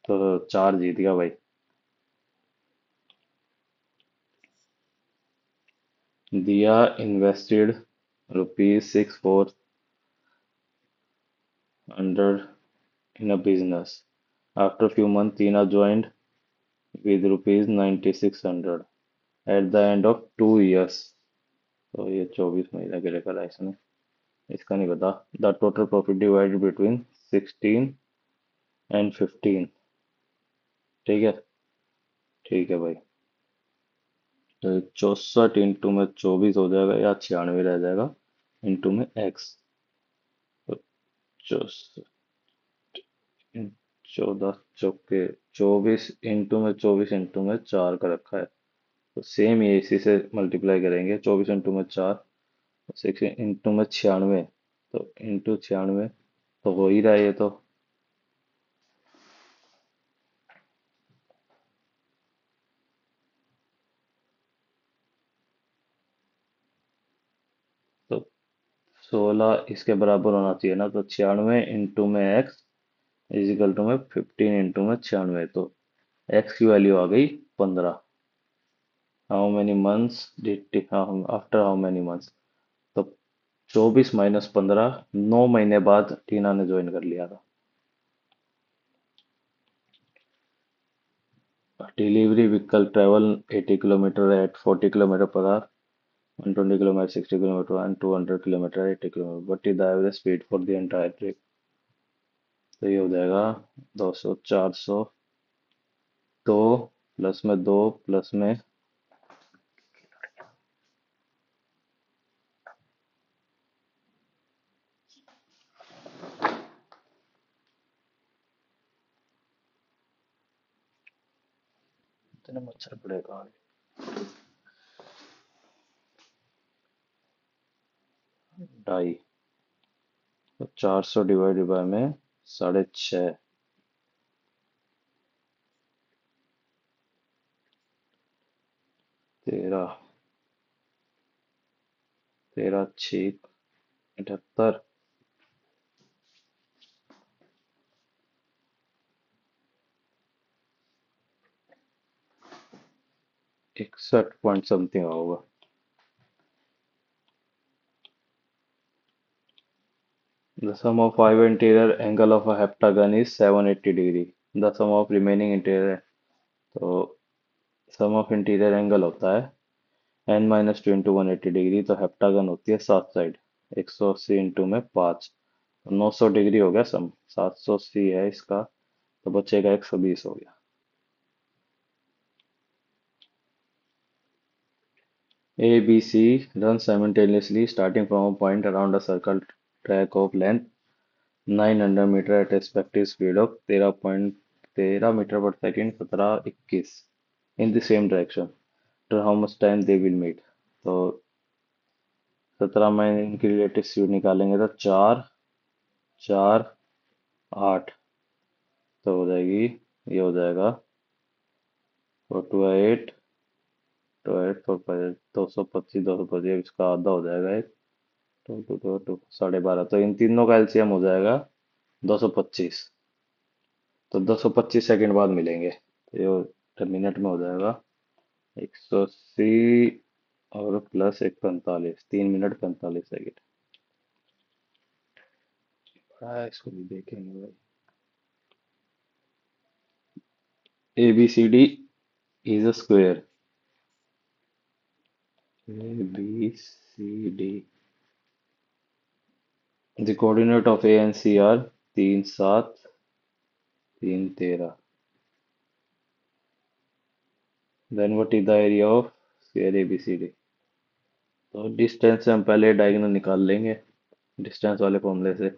तो 4 जीत गया भाई। दिया invested ₹6,400 in a business. After few months, Tina joined with ₹9,600 at the end of 2 years। तो ये 24 महीने के लिए करा इसने, इसका नहीं पता। The total profit divided between 16 and 15। ठीक है, ठीक है भाई। तो 64 इंटू में 24 हो जाएगा, या 96 रह जाएगा, इंटू में एक्स। तो 64 14 चौके 24, इंटू में 4 का रखा है। तो सेम ये इसी से मल्टीप्लाई करेंगे, 24 इंटू में 4, 6 इंटू में 96, तो इंटू 96 तो हो ही रहा है ये तो 16 इसके बराबर होना चाहिए ना, तो 96 इंटू में x इजिकल टू में 15 इंटू में 96, तो x की वैल्यू आ गई 15। How many months did after how many months, तो 24 - 15, 9 महीने बाद टीना ने ज्वाइन कर लिया था। Delivery vehicle travel 80 kilometre at 40 kilometre per hour, 120 kilometre 60 kilometre and 200 kilometre 80 kilometre, but is the average speed for the entire trip. तो ये हो जाएगा 200, 400, 2 प्लस में 2 प्लस में, इतने मच्छर पड़ेगा 2.5, तो 400 डिवाइडेड बाय में 6.5, 13, 13 6 78, 61 पॉइंट समथिंग होगा। The sum of five interior angle of a heptagon is 780 degree. The sum of remaining interior, तो sum of interior angle होता है n-2 इंटू 180 डिग्री, तो हेप्टागन होती है 7 साइड, 180 इंटू में 5, तो 900 डिग्री हो गया सम, 780 है इसका, तो बचेगा 120 हो गया। A, B, C run simultaneously starting from a point around a circle track of length 900 metre at respective speed of 13 metre per second, 17, 21 in the same direction. After how much time they will meet? तो 17 में इनकी relative speed निकालेंगे तो 4, 4, 8, तो हो जाएगी, ये हो जाएगा 4 टू एट 4 225, 225 इसका आधा हो जाएगा, एक 2 12.5, तो इन तीनों का एलसीएम हो जाएगा 225, तो 225 सेकंड बाद मिलेंगे, तो ये मिनट में हो जाएगा 180 और प्लस 145, 3 मिनट 45 सेकंड। हाँ, इसको भी देखेंगे भाई। A B C D is a square, A B C D, the coordinate of A and C are 3 7 3 13, then what is the area of square A B C D. तो distance से हम पहले diagonal निकाल लेंगे distance वाले फॉर्मूले से,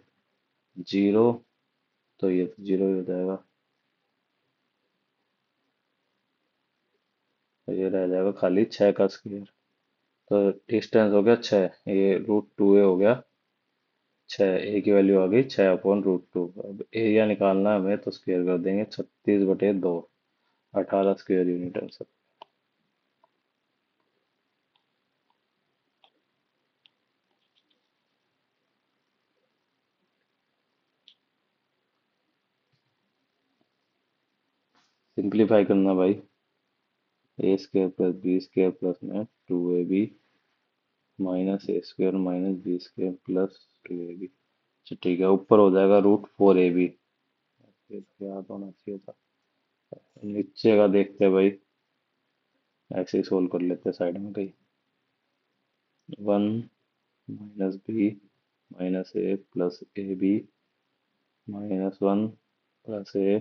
0, तो ये 0 ही हो जाएगा, तो ये रह जाएगा खाली 6 का स्क्वायर, तो डिस्टेंस हो गया 6, ये √2a हो गया 6, ए की वैल्यू आ गई 6/√2। अब एरिया निकालना है हमें, तो स्क्वायर कर देंगे 36/2, 18 स्क्वायर यूनिट आंसर। सिंप्लीफाई करना भाई, a square plus b square plus में 2ab minus a square minus b square plus 2ab। अच्छा ठीक है, ऊपर हो जाएगा √4ab, ये तो याद होना चाहिए था। नीचे का देखते हैं भाई, ऐसे ही सोल्व कर लेते हैं साइड में कहीं, 1 - b - a plus ab -1 plus a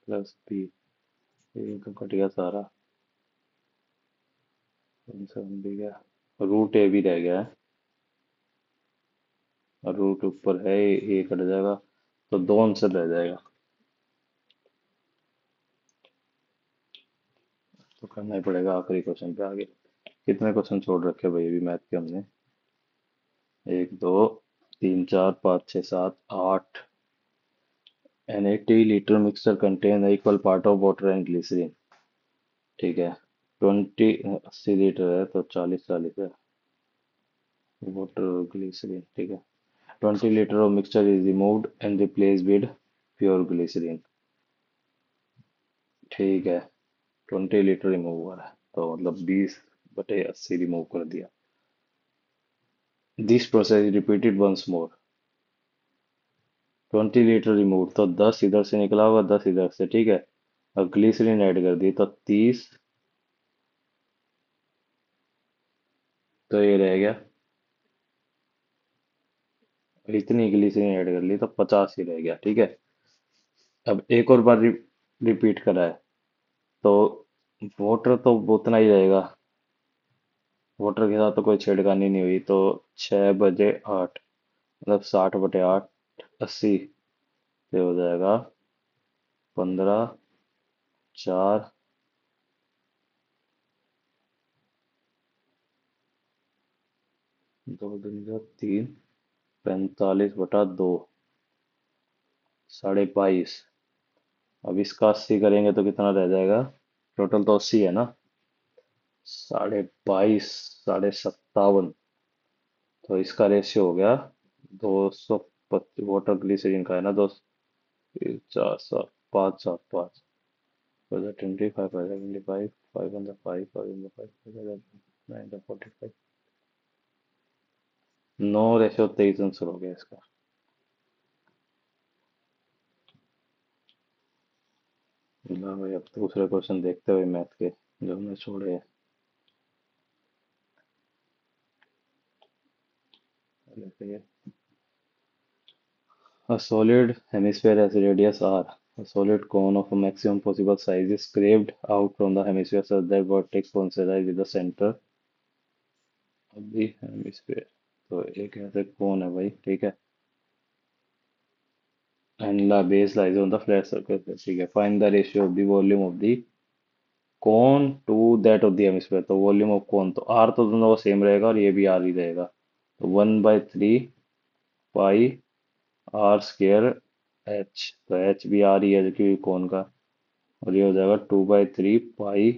plus b, ये तो कट गया सारा, 7 भी गया, √a भी रह गया है, और रूट ऊपर है, ये कट जाएगा, तो 2 आंसर रह जाएगा। तो करना ही पड़ेगा आखिरी क्वेश्चन पे आगे। कितने क्वेश्चन छोड़ रखे भाई अभी मैथ के हमने? एक दो तीन चार पाँच छः सात आठ। An 80 litre mixture contain equal part of water and glycerine. ठीक है। 80 लीटर है तो 40 40 है। वाटर ग्लिसरीन ठीक है। 20 litre of mixture is removed and replaced with pure glycerin। ठीक है। 20 लीटर रिमूव हुआ है तो मतलब 20/80 रिमूव कर दिया। This process is repeated once more. 20 litre remove तो 10 इधर से निकला होगा 10 इधर से ठीक है। और ग्लिसरीन ऐड कर दी तो 30। तो ये रह गया। इतनी ग्लिसरीन ऐड कर ली तो 50 ही रह गया ठीक है। अब एक और बार रिपीट करा है तो वाटर तो उतना ही रहेगा। वाटर के साथ तो कोई छेड़खानी नहीं हुई तो 6/8 मतलब 60/8 80 से हो जाएगा 15 4 2 दूनी 3 45/2 22.5। अब इसका 80 करेंगे तो कितना रह जाएगा? टोटल तो 80 है ना। 22.5 57। तो इसका रेशियो हो गया 200। वाटर ग्लिसरीन का है ना 2 4 7 5 7 5। 25 25 505 505 945। 9/23 आंसर हो गया इसका। ला भाई अब दूसरे क्वेश्चन देखते हुए मैथ के जो हमने छोड़े हैं। जैसे ये a solid hemisphere has radius r. A solid cone of a maximum possible size is scraped out from the hemisphere such that vertex coincides with the center of the hemisphere। तो एक ऐसे कौन है भाई ठीक है। and the base lies on the flat surface ठीक है। find the ratio of the volume of the cone to that of the hemisphere। तो वॉल्यूम ऑफ कौन तो r तो दोनों का सेम रहेगा और ये भी r ही रहेगा। तो 1/3 पाई r² h। तो h भी r ही है जो कि कौन का। और ये हो जाएगा 2/3 पाई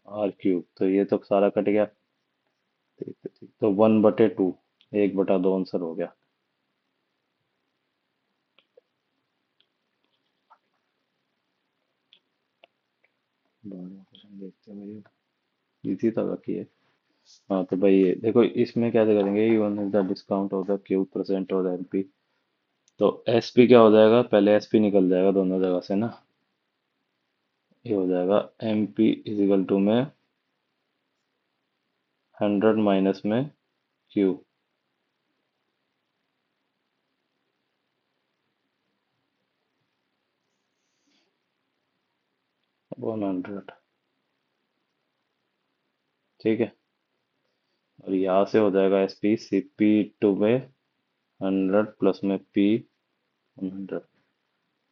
r³ तो ये तो सारा कट गया। ठीक है ठीक तो 1/2 1/2 आंसर हो गया। 12 क्वेश्चन देखते हैं भाई। इजी था बाकी है। हाँ तो भाई ये देखो इसमें कैसे करेंगे one is the discount of the cube percent और एमपी। तो एसपी क्या हो जाएगा पहले एसपी निकल जाएगा दोनों जगह से ना। ये हो जाएगा एमपी इजिकल टू में 100 माइनस में क्यू 100। ठीक है। और यहाँ से हो जाएगा एसपी सीपी टू में 100 प्लस में पी 100।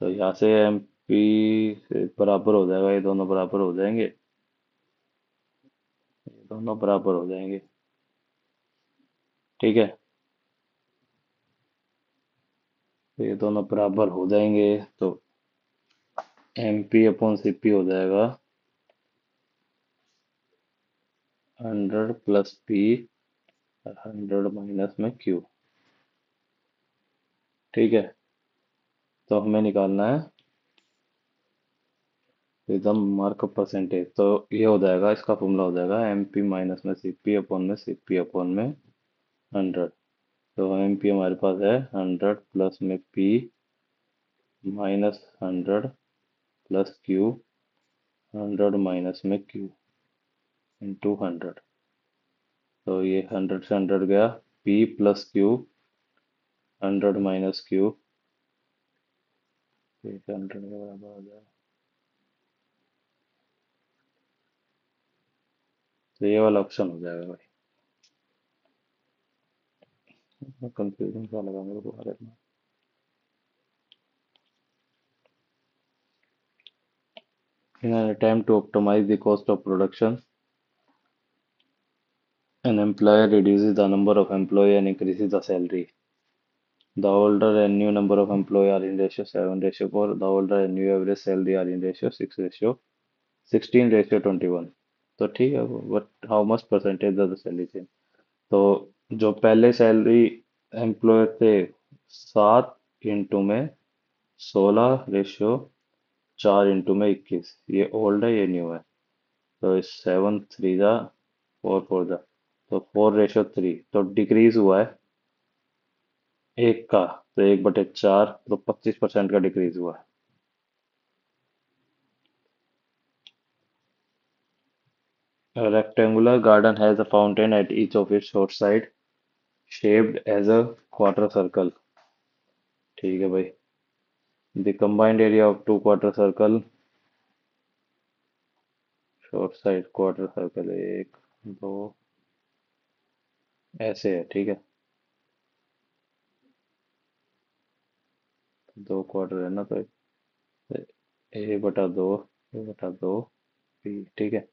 तो यहाँ से एम पी बराबर हो जाएगा ये दोनों बराबर हो जाएंगे। ये दोनों बराबर हो जाएंगे। ठीक है। तो ये दोनों बराबर हो जाएंगे तो M P upon C P हो जाएगा 100 प्लस पी 100 माइनस में क्यू। ठीक है। तो हमें निकालना है एकदम मार्कअप परसेंटेज। तो ये हो जाएगा इसका फॉर्मूला हो जाएगा एम पी माइनस में सी पी अपॉन में 100। तो एम पी हमारे पास है 100 प्लस में P minus 100 plus Q 100 minus में क्यू इंटू 100। तो ये 100 से 100 गया P plus Q 100 minus Q 100 के बराबर हो जाएगा। तो ये वाला ऑप्शन हो जाएगा भाई। कंफ्यूजन सा लगा मेरे को बारे में। In an attempt to optimize the cost of production, an employer reduces the number of employee and increases the salary. The older and new number of employee are in ratio 7:4. The older and new average salary are in ratio 16:21. तो ठीक है, but how much percentage of the salary change? तो जो पहले salary employer थे 7 into में 16:4 into में 21, ये ओल्ड है ये न्यू है। तो इस 7 3 जा 4 4 जा, तो 4:3, तो डिक्रीज हुआ है एक का, तो 1/4, तो 25% का डिक्रीज हुआ है। A rectangular garden has a fountain at each of its short side, shaped as a quarter circle. ठीक है भाई। The combined area of two quarter circle, short side quarter circle, एक दो ऐसे है, ठीक है। दो क्वार्टर है ना, तो A/2, A/2 B, ठीक है।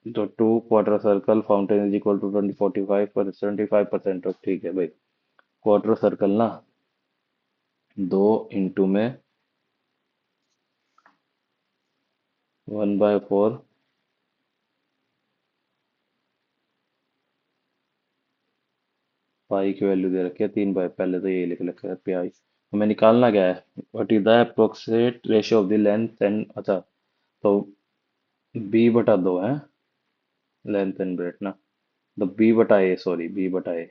तो two quarter circle fountain is equal to 20 45 पर 75% ऑफ, ठीक है भाई। क्वार्टर सर्कल ना, 2 इंटू में 1/4 पाई की वैल्यू दे रखी है 3/, पहले तो ये लिख रखा है पाई। हमें निकालना क्या है? What is the approximate ratio of the length and, अच्छा, तो B/2 है लेंथ एंड ब्रेथ ना, तो B/A, सॉरी B/A,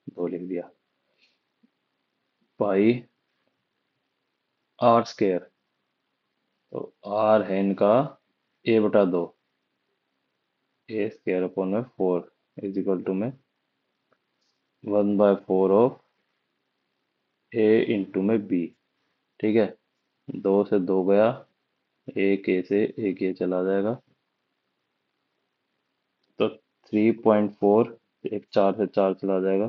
दो लिख दिया, पाई आर स्केयर, तो आर है इनका A/2, A² अपॉन में 4 इज इक्वल टू में 1/4 ऑफ A/B, ठीक है। दो से दो गया, एक ए से एक ए चला जाएगा, तो 3.4, एक चार से चार चला जाएगा,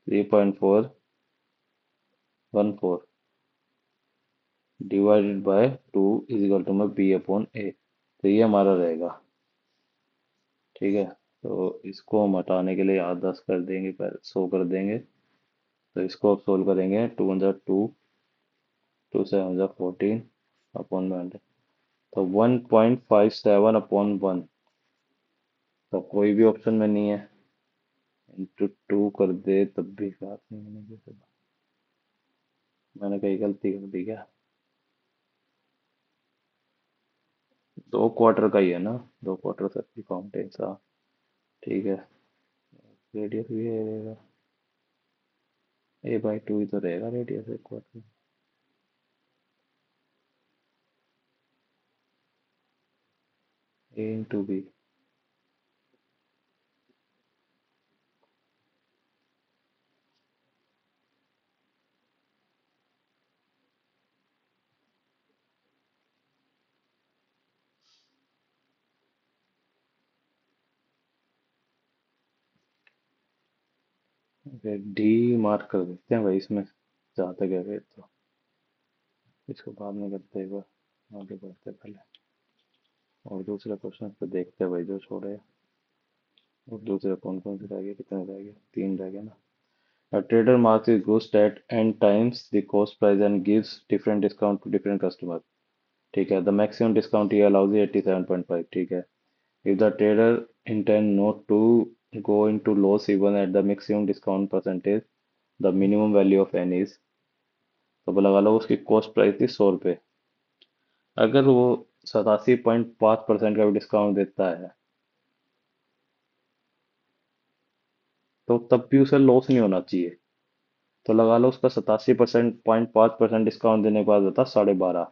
3.414 divided by 2 is equal to में B/A, तो ये हमारा रहेगा, ठीक है। तो इसको हम हटाने के लिए 8 10 कर देंगे, पर 100 कर देंगे, तो इसको अब सोल्व करेंगे, 2 2, 2 7 14 अपॉन में 100, तो 1.57/1, तो कोई भी ऑप्शन में नहीं है। इंटू 2 कर दे तब भी बात नहीं होने की, मैंने कहीं गलती कर दी क्या? दो क्वार्टर का ही है ना, दो क्वार्टर सर्कल फाउंटेन सा, ठीक है। रेडियस भी ये रहेगा, A/2 ही तो रहेगा रेडियस एक क्वार्टर। A/B, D मार्क कर देते हैं भाई इसमें, जहाँ तक है फिर तो इसको बाद में करते हैं, एक बार आगे बढ़ते हैं पहले, और दूसरे क्वेश्चन पे देखते हैं भाई जो छोड़े हैं। और दूसरे कौन कौन से रह गए, कितने रह गए? 3 रह गए ना। A trader marks his goods at n times the cost price and gives different discount to different customers, ठीक है। The maximum discount he allows is 87.5, ठीक है। If the trader intend not to go into loss even at the maximum discount percentage, the minimum value of n is, तो लगा लो उसकी cost price थी 100 रुपये, अगर वो 87.5% का भी डिस्काउंट देता है, तो तब भी उसे लॉस नहीं होना चाहिए। तो लगा लो उसका 87.5% डिस्काउंट देने के बाद होता 12.5,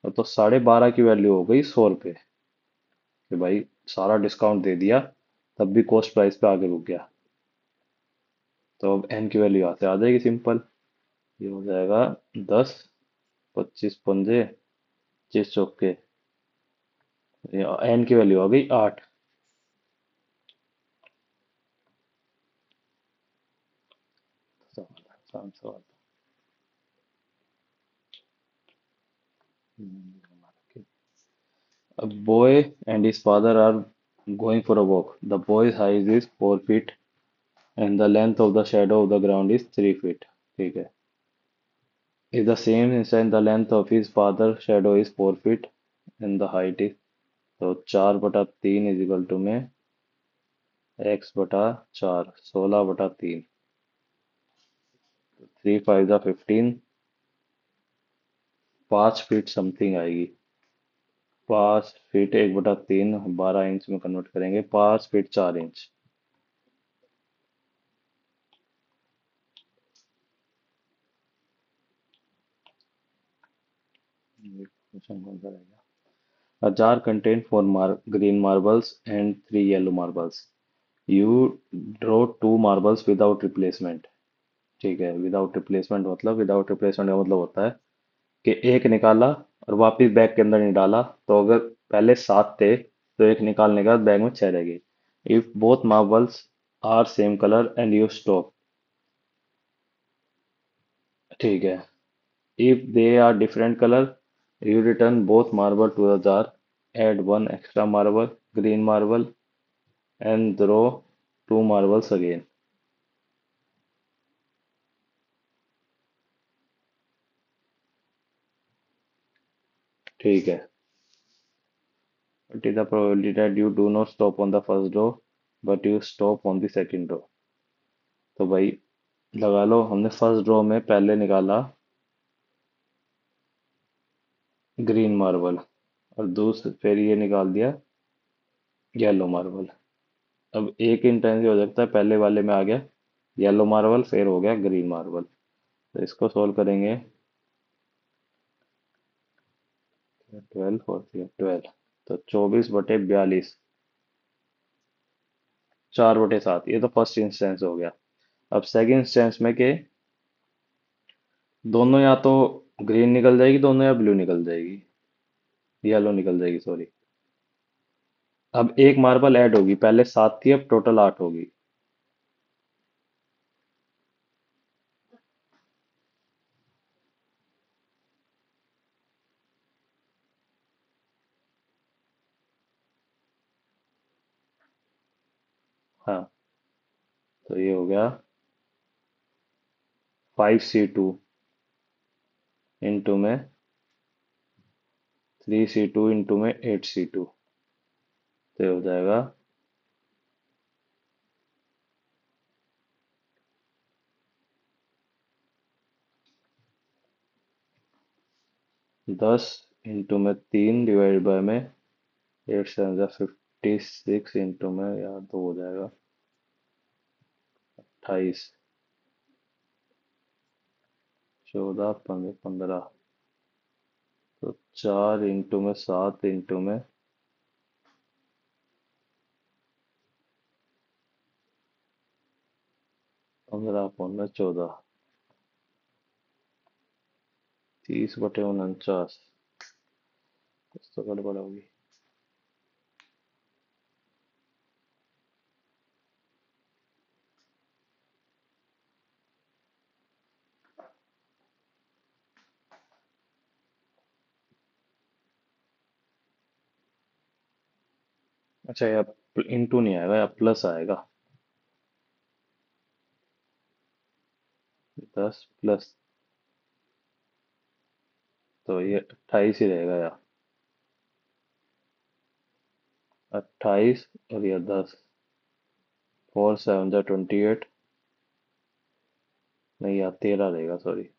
और तो 12.5 की वैल्यू हो गई 100 रुपये, कि भाई सारा डिस्काउंट दे दिया तब भी कॉस्ट प्राइस पे आगे रुक गया। तो अब एन की वैल्यू यहाँ से आ जाएगी सिंपल, ये हो जाएगा 10, 25 पंजे, 25 चौके, एन की वैल्यू आ गई 8। आसान सवाल। A boy and his father are going for a walk. The boy's height is 4 feet and the length of the shadow of the ground is 3 feet. ठीक है. Is the same inside the length of his father's shadow is 4 feet and the height is, तो 4/3 is equal to में x/4 16/3 3 5 जा 15 5 feet something आएगी 5 feet 1/3 12 inch में convert करेंगे 5 feet 4 inch question कौन सा रहेगा A jar contained 4 green marbles and 3 yellow marbles. You draw 2 marbles without replacement. ठीक है विदाउट रिप्लेसमेंट मतलब विदाउट रिप्लेसमेंट का मतलब होता है कि एक निकाला और वापस बैग के अंदर नहीं डाला तो अगर पहले 7 थे तो एक निकालने के बाद बैग में 6 रह गई if both marbles are same colour and you stop ठीक है if they are different colour you return both marble to the jar add 1 extra marble green marble and throw 2 marbles again ठीक है What is the probability that you do not stop on the first row but you stop on the second row? तो भाई लगा लो हमने first row में पहले निकाला green marble और दूसरे फिर ये निकाल दिया येलो मार्बल अब एक इंटेंस हो सकता है पहले वाले में आ गया येलो मार्बल फिर हो गया ग्रीन मार्बल तो इसको सोल्व करेंगे 12 और 12 तो 24/42 4/7 ये तो फर्स्ट इंस्टेंस हो गया अब सेकंड इंस्टेंस में के दोनों या तो ग्रीन निकल जाएगी दोनों या ब्लू निकल जाएगी येलो निकल जाएगी सॉरी अब एक मार्बल ऐड होगी पहले 7 थी अब टोटल 8 होगी हाँ तो ये हो गया 5c2 इंटू में 3c2 इंटू में 8c2 तो ये हो जाएगा 10 इंटू में 3 डिवाइड बाय में 8 7 56 इंटू में यार तो हो जाएगा 28 14 15 तो 4 इंटू में 7 इंटू में 15 14 30/49 कुछ तो गड़बड़ होगी अच्छा यार इंटू नहीं आएगा या प्लस आएगा 10 प्लस तो ये 28 ही रहेगा यार 28 और ये 10 4 7 जा 28 नहीं यार 13 रहेगा सॉरी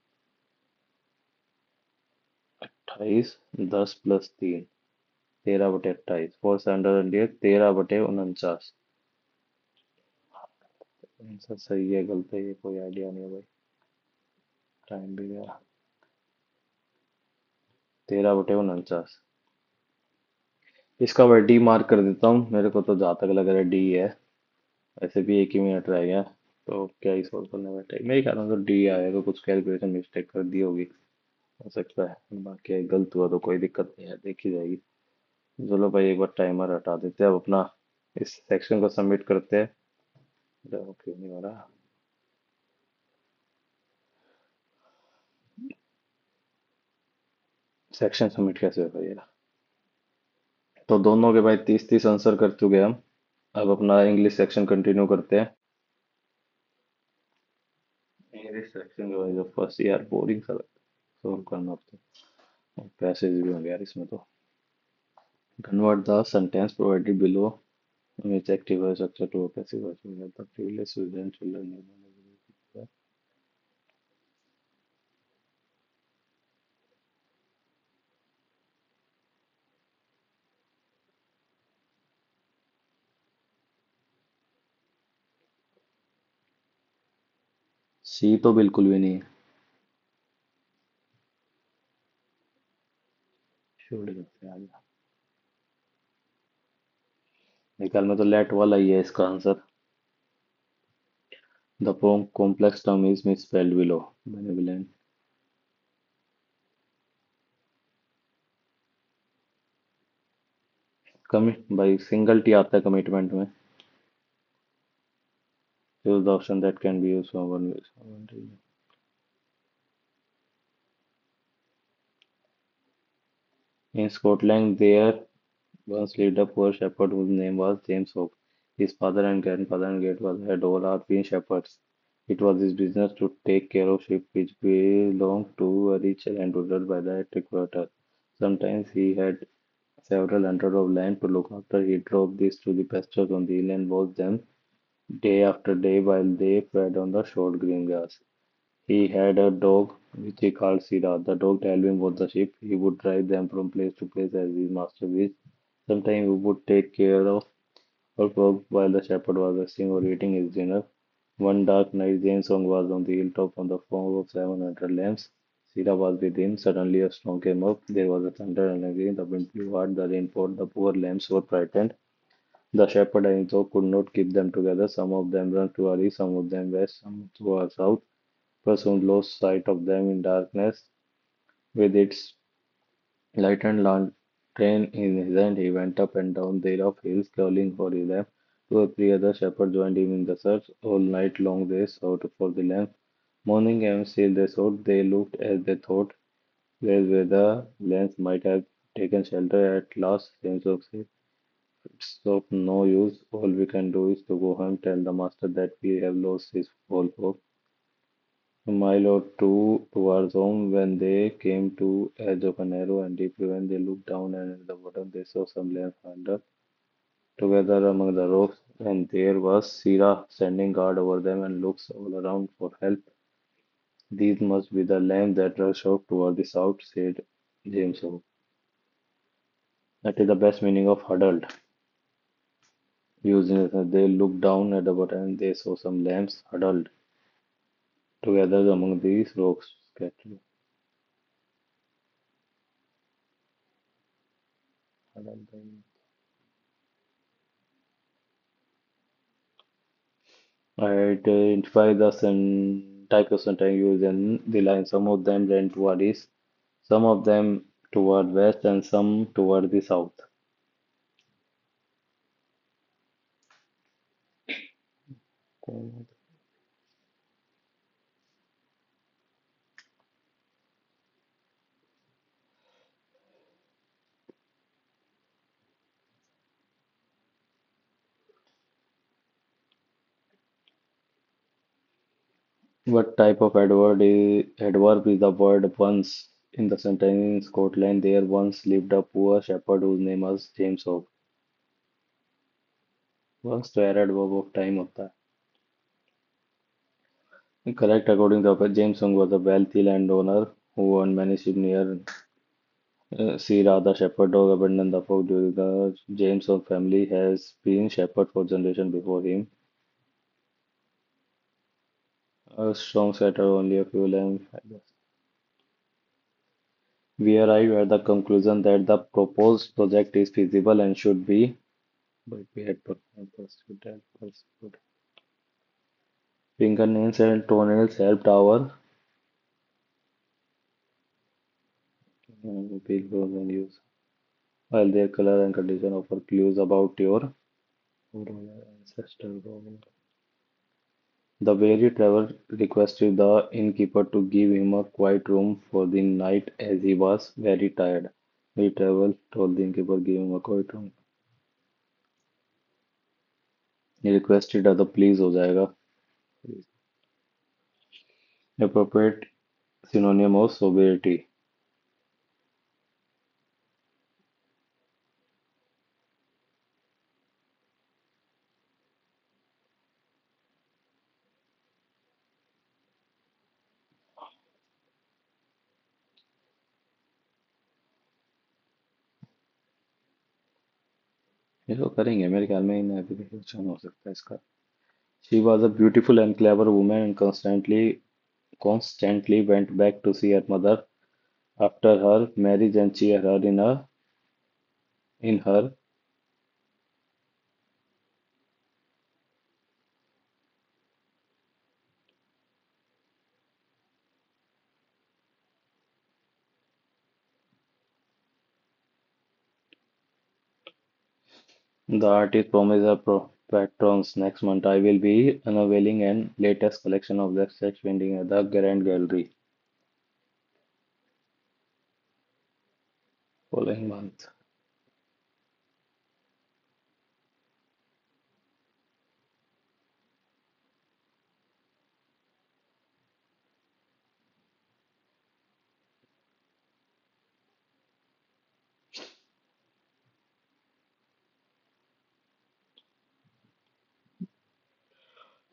28 10 प्लस 3 13/28 4 7 28 13/49 आंसर सही है गलत है ये कोई आइडिया नहीं है भाई टाइम भी गया 13/49 इसका मैं डी मार्क कर देता हूँ मेरे को तो जहाँ तक लग रहा है डी है वैसे भी 1 ही मिनट रह गया तो क्या ही सोल्व करने बैठे मेरे ख्याल में तो डी आएगा कुछ कैलकुलेशन मिस्टेक कर दी होगी हो सकता है बाकी गलत हुआ तो कोई दिक्कत नहीं है देखी जाएगी चलो भाई एक बार टाइमर हटा देते हैं अब अपना इस सेक्शन को सबमिट करते हैं क्यों नहीं हो रहा सेक्शन सबमिट कैसे होगा ये? तो दोनों के भाई 30-30 आंसर कर चुके हैं हम। अब अपना इंग्लिश सेक्शन कंटिन्यू करते हैं। इंग्लिश सेक्शन के भाई फर्स्ट यार बोरिंग सा सॉल्व करना अब तो। पैसेज भी होंगे यार इसमें तो। Convert the sentence provided below which active structure to a passive voice the previous student children सी तो बिल्कुल भी नहीं है। छोड़ देते हैं आगे। निकाल में तो लेट वाला ही है इसका answer. The complex term is misspelled below benevolent। Commit भाई सिंगल टी आता है कमिटमेंट में। choose the option that can be used for one way। In Scotland there once lived a poor shepherd whose name was James Hope. His father and grandfather and great-father had all been shepherds. It was his business to take care of sheep which belonged to a rich landholder by the equator. Sometimes he had several hundred of land to look after. He drove these to the pastures on the hill and watched them day after day while they fed on the short green grass. He had a dog which he called Sira. The dog to help him watch the sheep. He would drive them from place to place as his master wished. Sometimes he would take care of or work while the shepherd was resting or eating his dinner. One dark night, James Song was on the hilltop on the form of 700 lambs. Sira was with him. Suddenly, a storm came up. There was a thunder and lightning. The wind blew hard. The rain poured. The poor lambs were frightened. The shepherd and his dog could not keep them together. Some of them ran to our east, some of them west, some to our south. But soon lost sight of them in darkness. With its lightened lantern in his hand, he went up and down the rough hills, calling for his lamb. Two or three other shepherds joined him in the search. All night long they sought for the lamb. Morning and still they sought. They looked as they thought, where the lambs might have taken shelter. At last, James said, "It's of no use. All we can do is to go home, tell the master that we have lost his whole flock." A mile or two towards home, when they came to edge of a narrow and deep ravine, they looked down and at the bottom they saw some lambs huddled together among the rocks, and there was Sira standing guard over them and looks all around for help. These must be the lambs that rushed off toward the south, said James Hope. That is the best meaning of huddled. Using it, they looked down at the bottom and they saw some lambs huddled together among these rocks. Scattered. Huddled. Identify the type of sentence used in the line. Some of them ran toward east, some of them toward west, and some toward the south. What type of adverb is the word once in the sentence? In Scotland there once lived a poor shepherd whose name was James Hope. Once तो यार adverb of time होता है. Correct according to the James Song was a wealthy landowner who owned many sheep near Sira, the shepherd dog abandoned the flock during the Jameson family has been shepherd for generation before him. A strong setter, only a few lambs. We arrive at the conclusion that the proposed project is feasible and should be, but we had pursued and pursued. Fingernails and toenails helped our pilgrims and use, while their color and condition offer clues about your ancestor. The weary traveler requested the innkeeper to give him a quiet room for the night as he was very tired. The traveler told the innkeeper give him a quiet room. He requested other please हो जाएगा. Appropriate synonym of sobriety. ये तो करेंगे मेरे ख्याल में इन application हो सकता है इसका. She was a beautiful and clever woman and constantly went back to see her mother after her marriage and cheer her in her. The artist promised her patrons next month I will be unveiling an latest collection of the sketch painting at the Grand Gallery following month.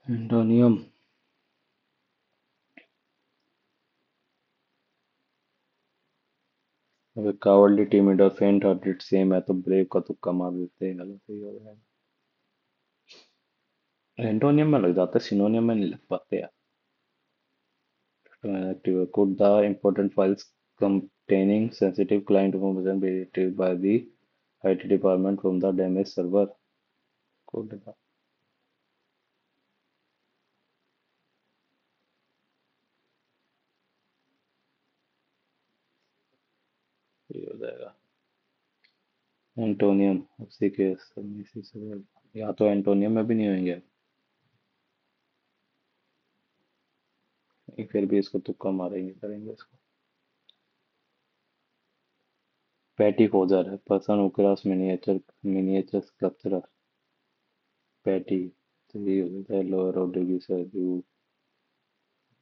Antonium. अब cowardly timid और faint hearted same है तो brave का तुक्का मार देते हैं गलत ही हो जाएगा. एंटोनियम में लग जाता है सिनोनियम में नहीं लग पाते यार. Could the important files containing sensitive client information be retrieved by the IT department from the damaged server? Could the- ये हो जाएगा. एंटोनियम उसी के इसी से या तो एंटोनियम में भी नहीं होंगे. नहीं, फिर भी इसको तुक्का मारेंगे करेंगे इसको. पैटी फोजर है person who crafts miniature sculpture. Patty तो ये हो जाता है Laura Rodriguez you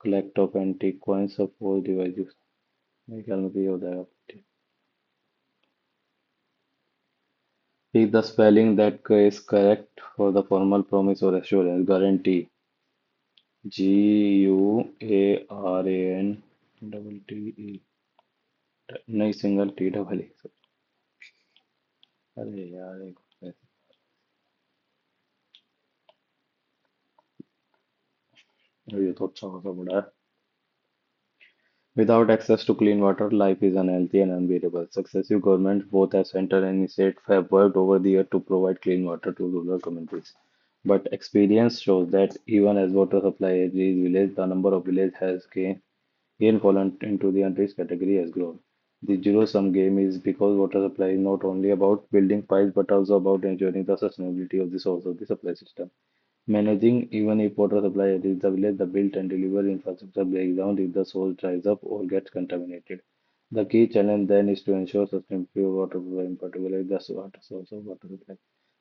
collect of antique coins of four devices. मेरे ख्याल में तो ये हो जाएगा. Pick the spelling that is correct for the formal promise or assurance guarantee. GUARANTTE. नहीं सिंगल टी डबल ई. अरे यार ये तो अच्छा खासा बड़ा है. Without access to clean water, life is unhealthy and unbearable. Successive governments, both as central and state, have worked over the years to provide clean water to rural communities. But experience shows that even as water supply has reached village, the number of villages has gained fallen into the unreached category has grown. The zero-sum game is because water supply is not only about building pipes but also about ensuring the sustainability of the source of the supply system. Managing even if water supply reaches the village, the built and delivered infrastructure breaks down if the source dries up or gets contaminated. The key challenge then is to ensure sustainability of water supply, in particular the water source of water supply.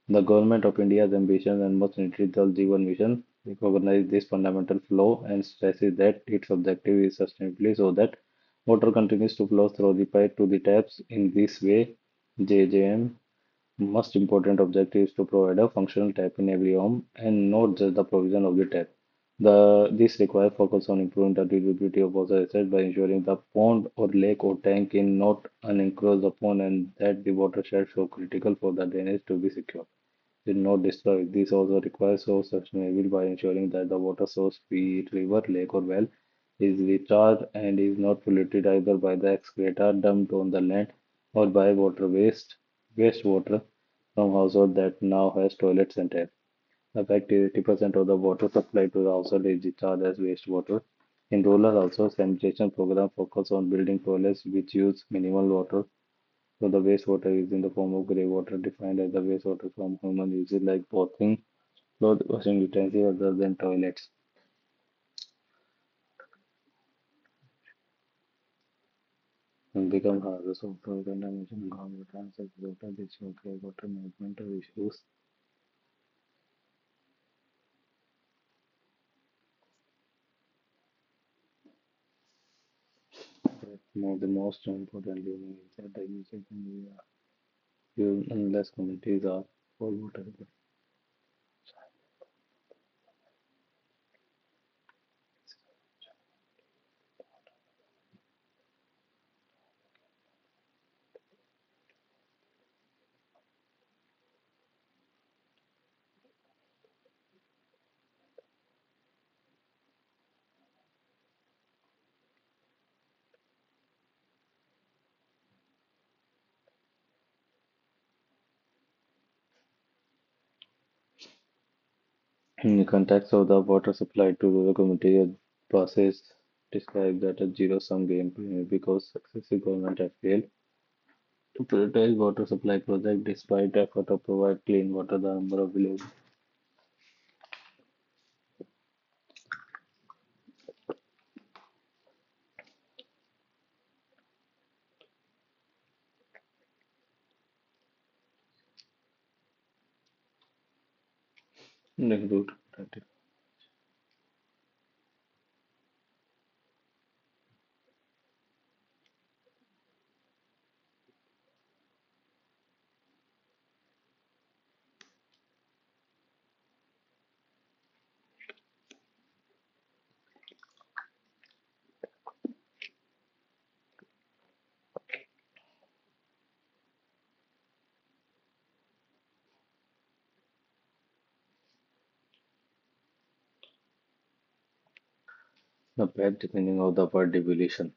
The Government of India's ambition and most recently Jal Jeevan Mission recognize this fundamental flaw and stresses that its objective is sustainability so that water continues to flow through the pipe to the taps. In this way, JJM most important objective is to provide a functional tap in every home and not just the provision of the tap. This requires focus on improving the durability of water assets by ensuring the pond or lake or tank is not unencroach upon and that the watershed so critical for the drainage to be secure is not destroyed. This also requires source sustainability by ensuring that the water source, be it river, lake, or well, is recharged and is not polluted either by the excreta dumped on the land or by wastewater from household that now has toilets and taps. The fact is 80% of the water supplied to the household is discharged as wastewater. In rural household sanitation program focus on building toilets which use minimal water. So the wastewater is in the form of grey water defined as the wastewater from human uses like bathing, cloth washing utensils other than toilets. become harder software contamination, ground transfer, water discharge, water management issues. The most importantly is that the usage in the unless communities are for water. In the context of the water supply to rural communities, buses describe that a zero-sum game because successive government have failed to prioritize water supply projects despite effort to provide clean water. The number of villages in the route. The bad depending of the word devolution.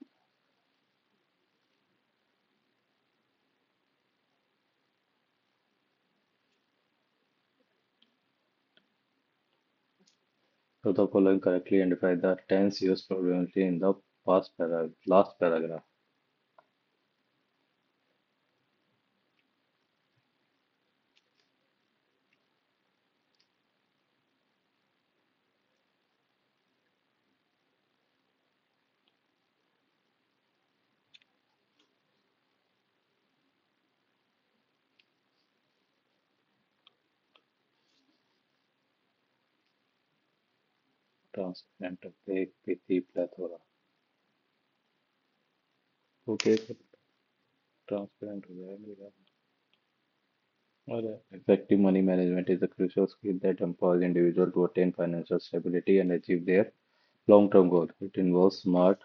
So the following correctly identify the tense used predominantly in the last paragraph. Transparent, opaque, pithy, plethora. Okay, transparent हो जाएगा. और effective money management is a crucial skill that empowers individuals to attain financial stability and achieve their long-term goals. It involves smart,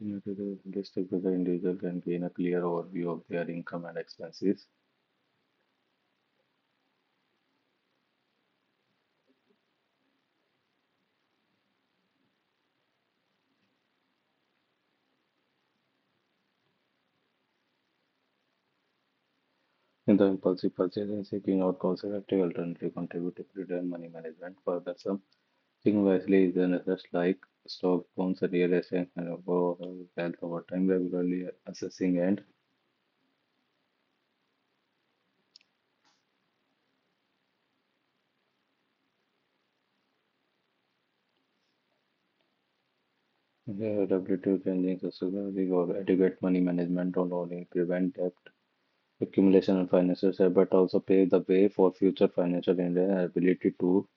holistic way the individual can gain a clear overview of their income and expenses. In the impulsive purchasing, seeking out cost-effective alternative contribute to prudent money management. Further, some thinking wisely is an assets like stock, bonds, real estate, and overall wealth over time, regularly assessing and the ability to changing sustainability or adequate money management not only prevent debt accumulation and financial stress, but also pave the way for future financial independence and ability to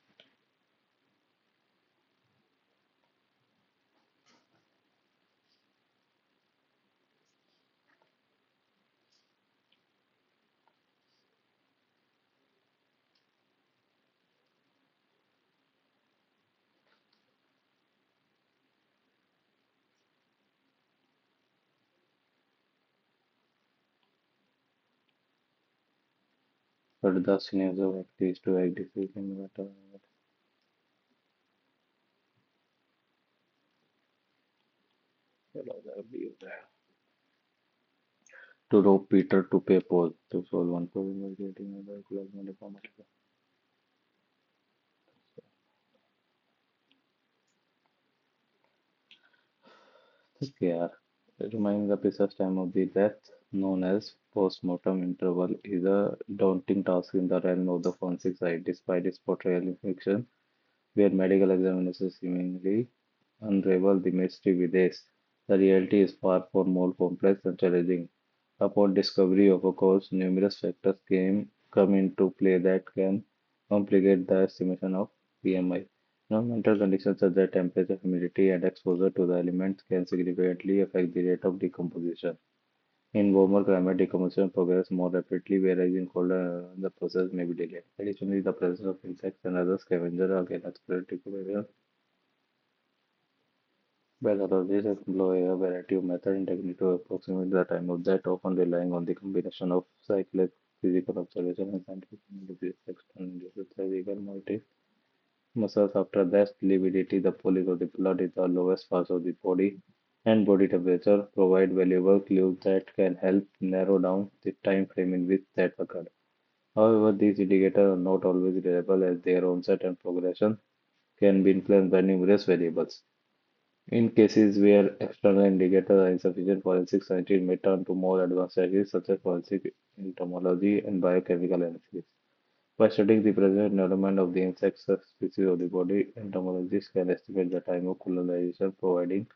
but the scenarios of at least to act decision matter to rope Peter to pay Paul to solve one problem by creating another collaborative format. Okay, यार Determining the precise time of the death, known as postmortem interval, is a daunting task in the realm of the forensic science, despite its portrayal in fiction, where medical examinations seemingly unravel the mystery with ease. The reality is far more complex and challenging. Upon discovery of a cause, numerous factors come into play that can complicate the estimation of PMI. Environmental conditions such as temperature, humidity, and exposure to the elements can significantly affect the rate of decomposition. In warmer climate, decomposition progresses more rapidly, whereas in colder, the process may be delayed. Additionally, the presence of insects and other scavengers can accelerate decomposition. Pathologists employ a variety of methods and techniques to approximate the time of death, often relying on the combination of physical observation and scientific analysis. External physical motif muscles after death, lividity, the pulling of the blood in the lowest parts of the body, and body temperature provide valuable clues that can help narrow down the time frame in which death occurred. However, these indicators are not always reliable as their onset and progression can be influenced by numerous variables. In cases where external indicators are insufficient, forensic scientists may turn to more advanced techniques such as forensic entomology and biochemical analysis. By studying the present environment of the insect species of the body, entomologists can estimate the time of colonization, providing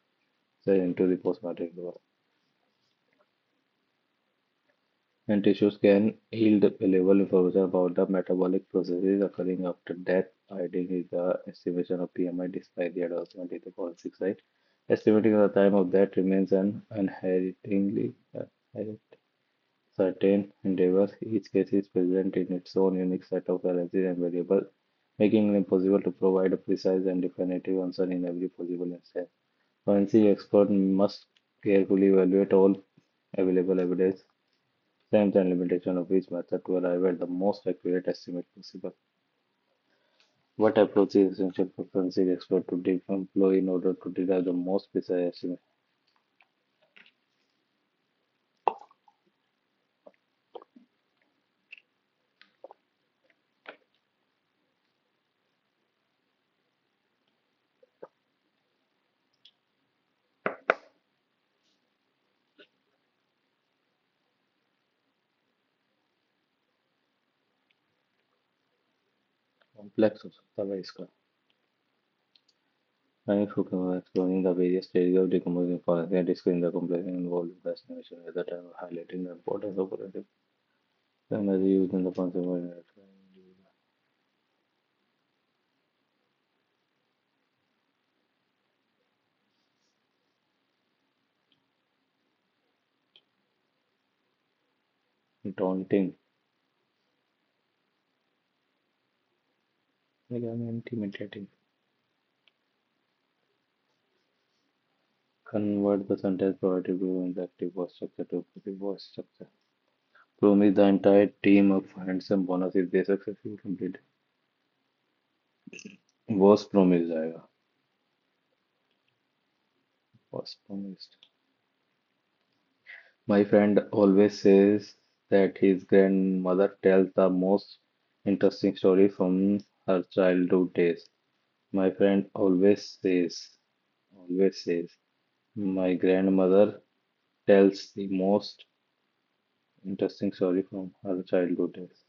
insight into the postmortem interval. And tissues can yield valuable information about the metabolic processes occurring after death, aiding in the estimation of PMI despite the advancement in the forensic side. Estimating the time of death remains an inherently certain endeavor. Each case is present in its own unique set of challenges and variables, making it impossible to provide a precise and definitive answer in every possible instance. Forensic experts must carefully evaluate all available evidence, strengths and limitations of each method to arrive at the most accurate estimate possible. What approach is essential for forensic expert to employ in order to derive the most precise estimate? Complex हो सकता है इसका. Many focus on exploring the various stages of decomposing forensic and discussing the complexity involved in the estimation at the time of highlighting the importance of forensic technology used in the forensic world. Daunting, again intimidating. Convert the sentence provided below the active voice structure to passive voice structure. Promise the entire team a handsome bonus if they successfully complete. Was promised जाएगा. Was promised. My friend always says that his grandmother tells the most interesting story from her childhood days. My friend always says, my grandmother tells the most interesting story from her childhood days.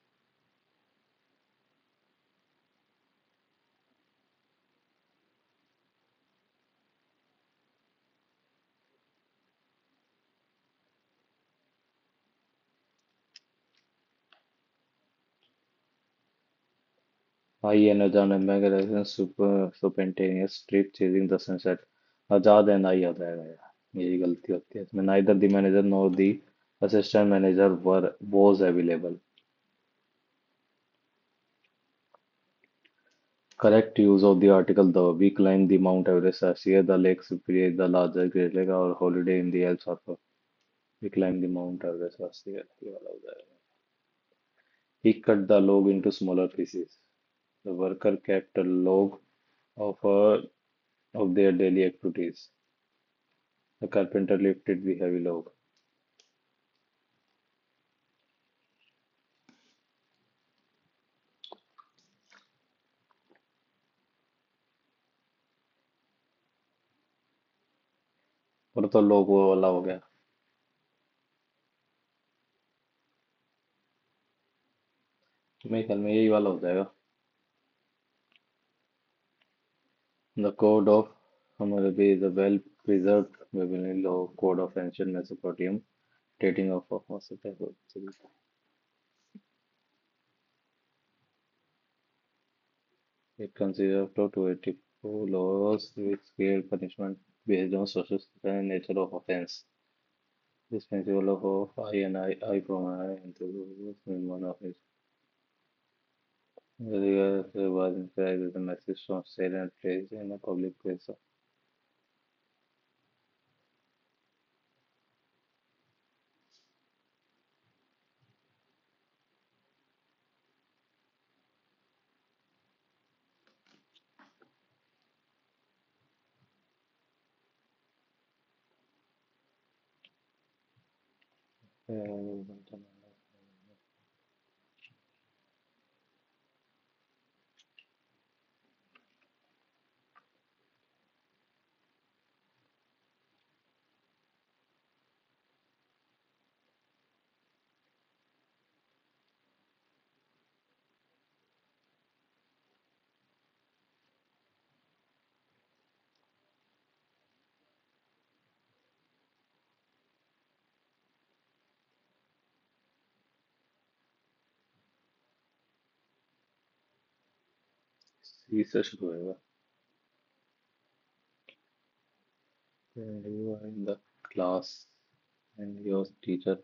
I N अचानक migration super trip chasing the sunset Azad and I आ जाएगा यार यही गलती होती है इसमें neither the manager nor the assistant manager were was available. Correct use of the article the we climbed the Mount Everest last year, the Lake Superior, the larger Great Lake, our holiday in the El Salvador. We climbed the Mount Everest last year. ये वाला हो जाएगा. He cut the log into smaller pieces. The worker kept a log of of their daily activities. The carpenter lifted the heavy log. और तो लोग वो वाला हो गया। मेरे ख्याल में यही वाला हो जाएगा। The code of Hammurabi is a well-preserved Babylonian law code of ancient Mesopotamia dating of Mesopotamia. It consists of 284 laws with scale punishment based on social and nature of offense. This principle of eye from eye into one of his was inscribed as a message from Salem place in a public place. सी से शुरू होगा। And you are in the class and your teacher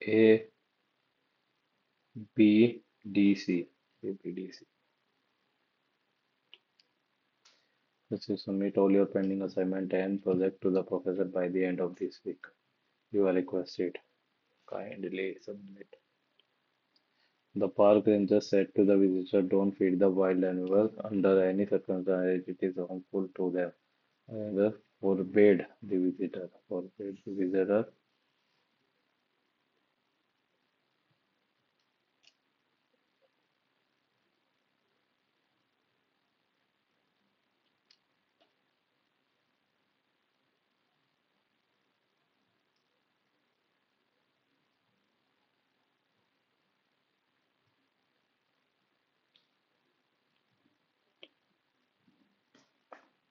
A B D C A B D C. This is submit all your pending assignment and project to the professor by the end of this week. You are requested. Kindly submit. The park ranger said to the visitor, "Don't feed the wild animals under any circumstances. It is harmful to them." And forbade the visitor. Forbade the visitor.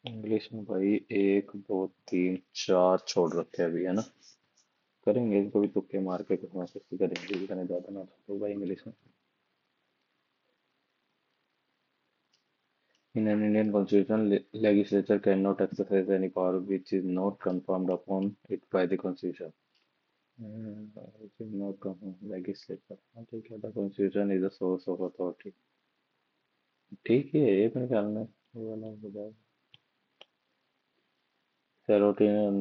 English में भाई एक दो तीन चार छोड़ रखे हैं अभी, है ना। करेंगे इनको भी तुक्के मार के कुछ ना कुछ तो करेंगे, इतने ज्यादा ना तो भाई इंग्लिश में। In an Indian constitution, legislature cannot exercise any power which is not confirmed upon it by the constitution. Which is not confirmed legislature. हाँ ठीक है, the constitution is the source of authority. ठीक है, ये मेरे ख्याल में ये वाला हो जाएगा। Serotonin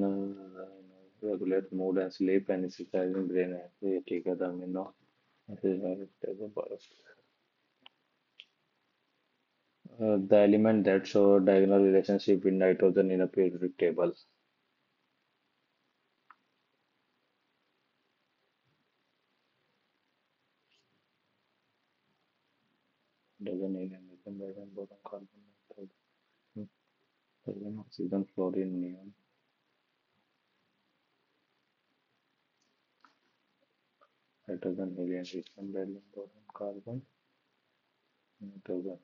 regulates mood and sleep and exercising brain health. ये ठीक है, the amino acids the element that show diagonal relationship with nitrogen in a periodic table. Doesn't need anything but then boron carbon hydrogen oxygen fluorine neon. Hydrogen helium lithium beryllium boron carbon nitrogen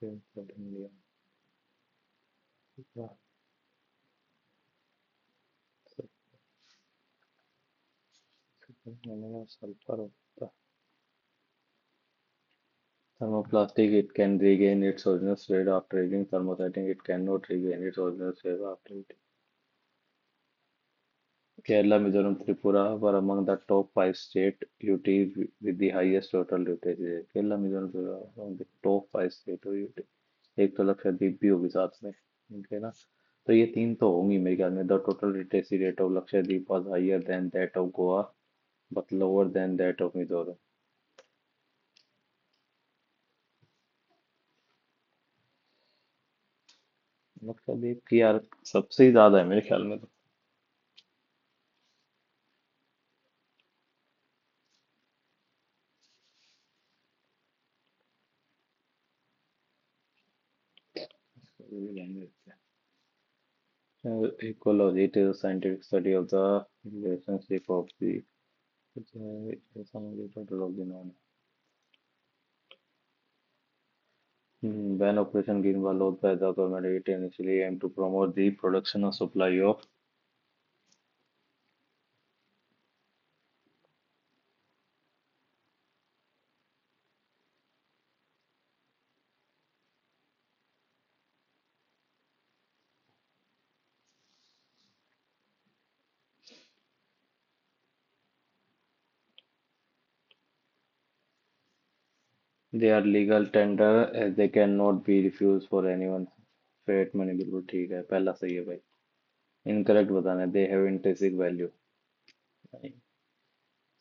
fluorine neon. Sulfur होता thermoplastic, it can regain its original state after aging. Thermostatic, it cannot regain its original state after aging. Kerala, Mizoram, Tripura were among the top five state UT with the highest total usage. Kerala, Mizoram, Tripura among the top five state UT. एक तो लक्षद्वीप भी होगी साथ में, ठीक है ना। तो ये तीन तो होंगी मेरे ख्याल में। The total literacy rate of Lakshadweep was higher than that of Goa but lower than that of Mizoram. Lakshadweep की यार सबसे ही ज्यादा है मेरे ख्याल में तो। Ecology, it is a scientific study of the relationship of the some of the total of the known. When Operation Green Wallow by the government, it initially aimed to promote the production and supply of. They are legal tender as they cannot be refused for anyone. Fiat money बिल्कुल ठीक है, पहला सही है भाई। Incorrect बताना है, they have intrinsic value.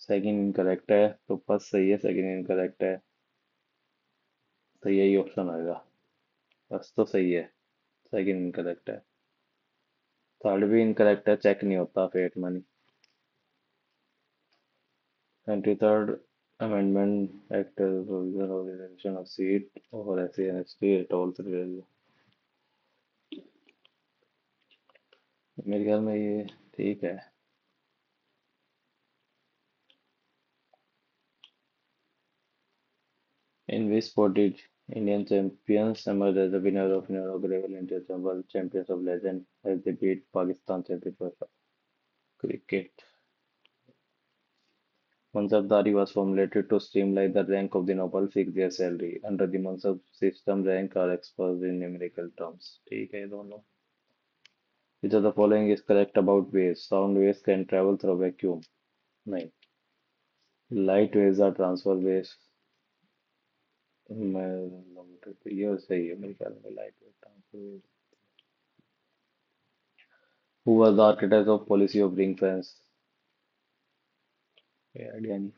Second incorrect है, तो फर्स्ट सही है, सेकंड इनकरेक्ट है, तो यही ऑप्शन आएगा। फर्स्ट तो सही है, सेकंड इनकरेक्ट है, थर्ड भी इनकरेक्ट है, चेक नहीं होता fiat money. 23rd amendment act as a provision of the reservation of seat over SC and ST at all three levels। मेरे ख्याल में ये ठीक है। In which sport did Indian champions emerge as the winner of inaugural Inter-Jambal Champions of Legend as they beat Pakistan 71st? Cricket. Mansabdari was formulated to streamline the rank of the noble, fix their salary. Under the Mansab system, rank are expressed in numerical terms. ठीक है ये दोनों। Which of the following is correct about waves? Sound waves can travel through vacuum. नहीं। Light waves are transfer waves. मैं ये सही है मेरे ख्याल में, light wave transfer wave. Who was the architect of policy of ring fence? ये idea नहीं।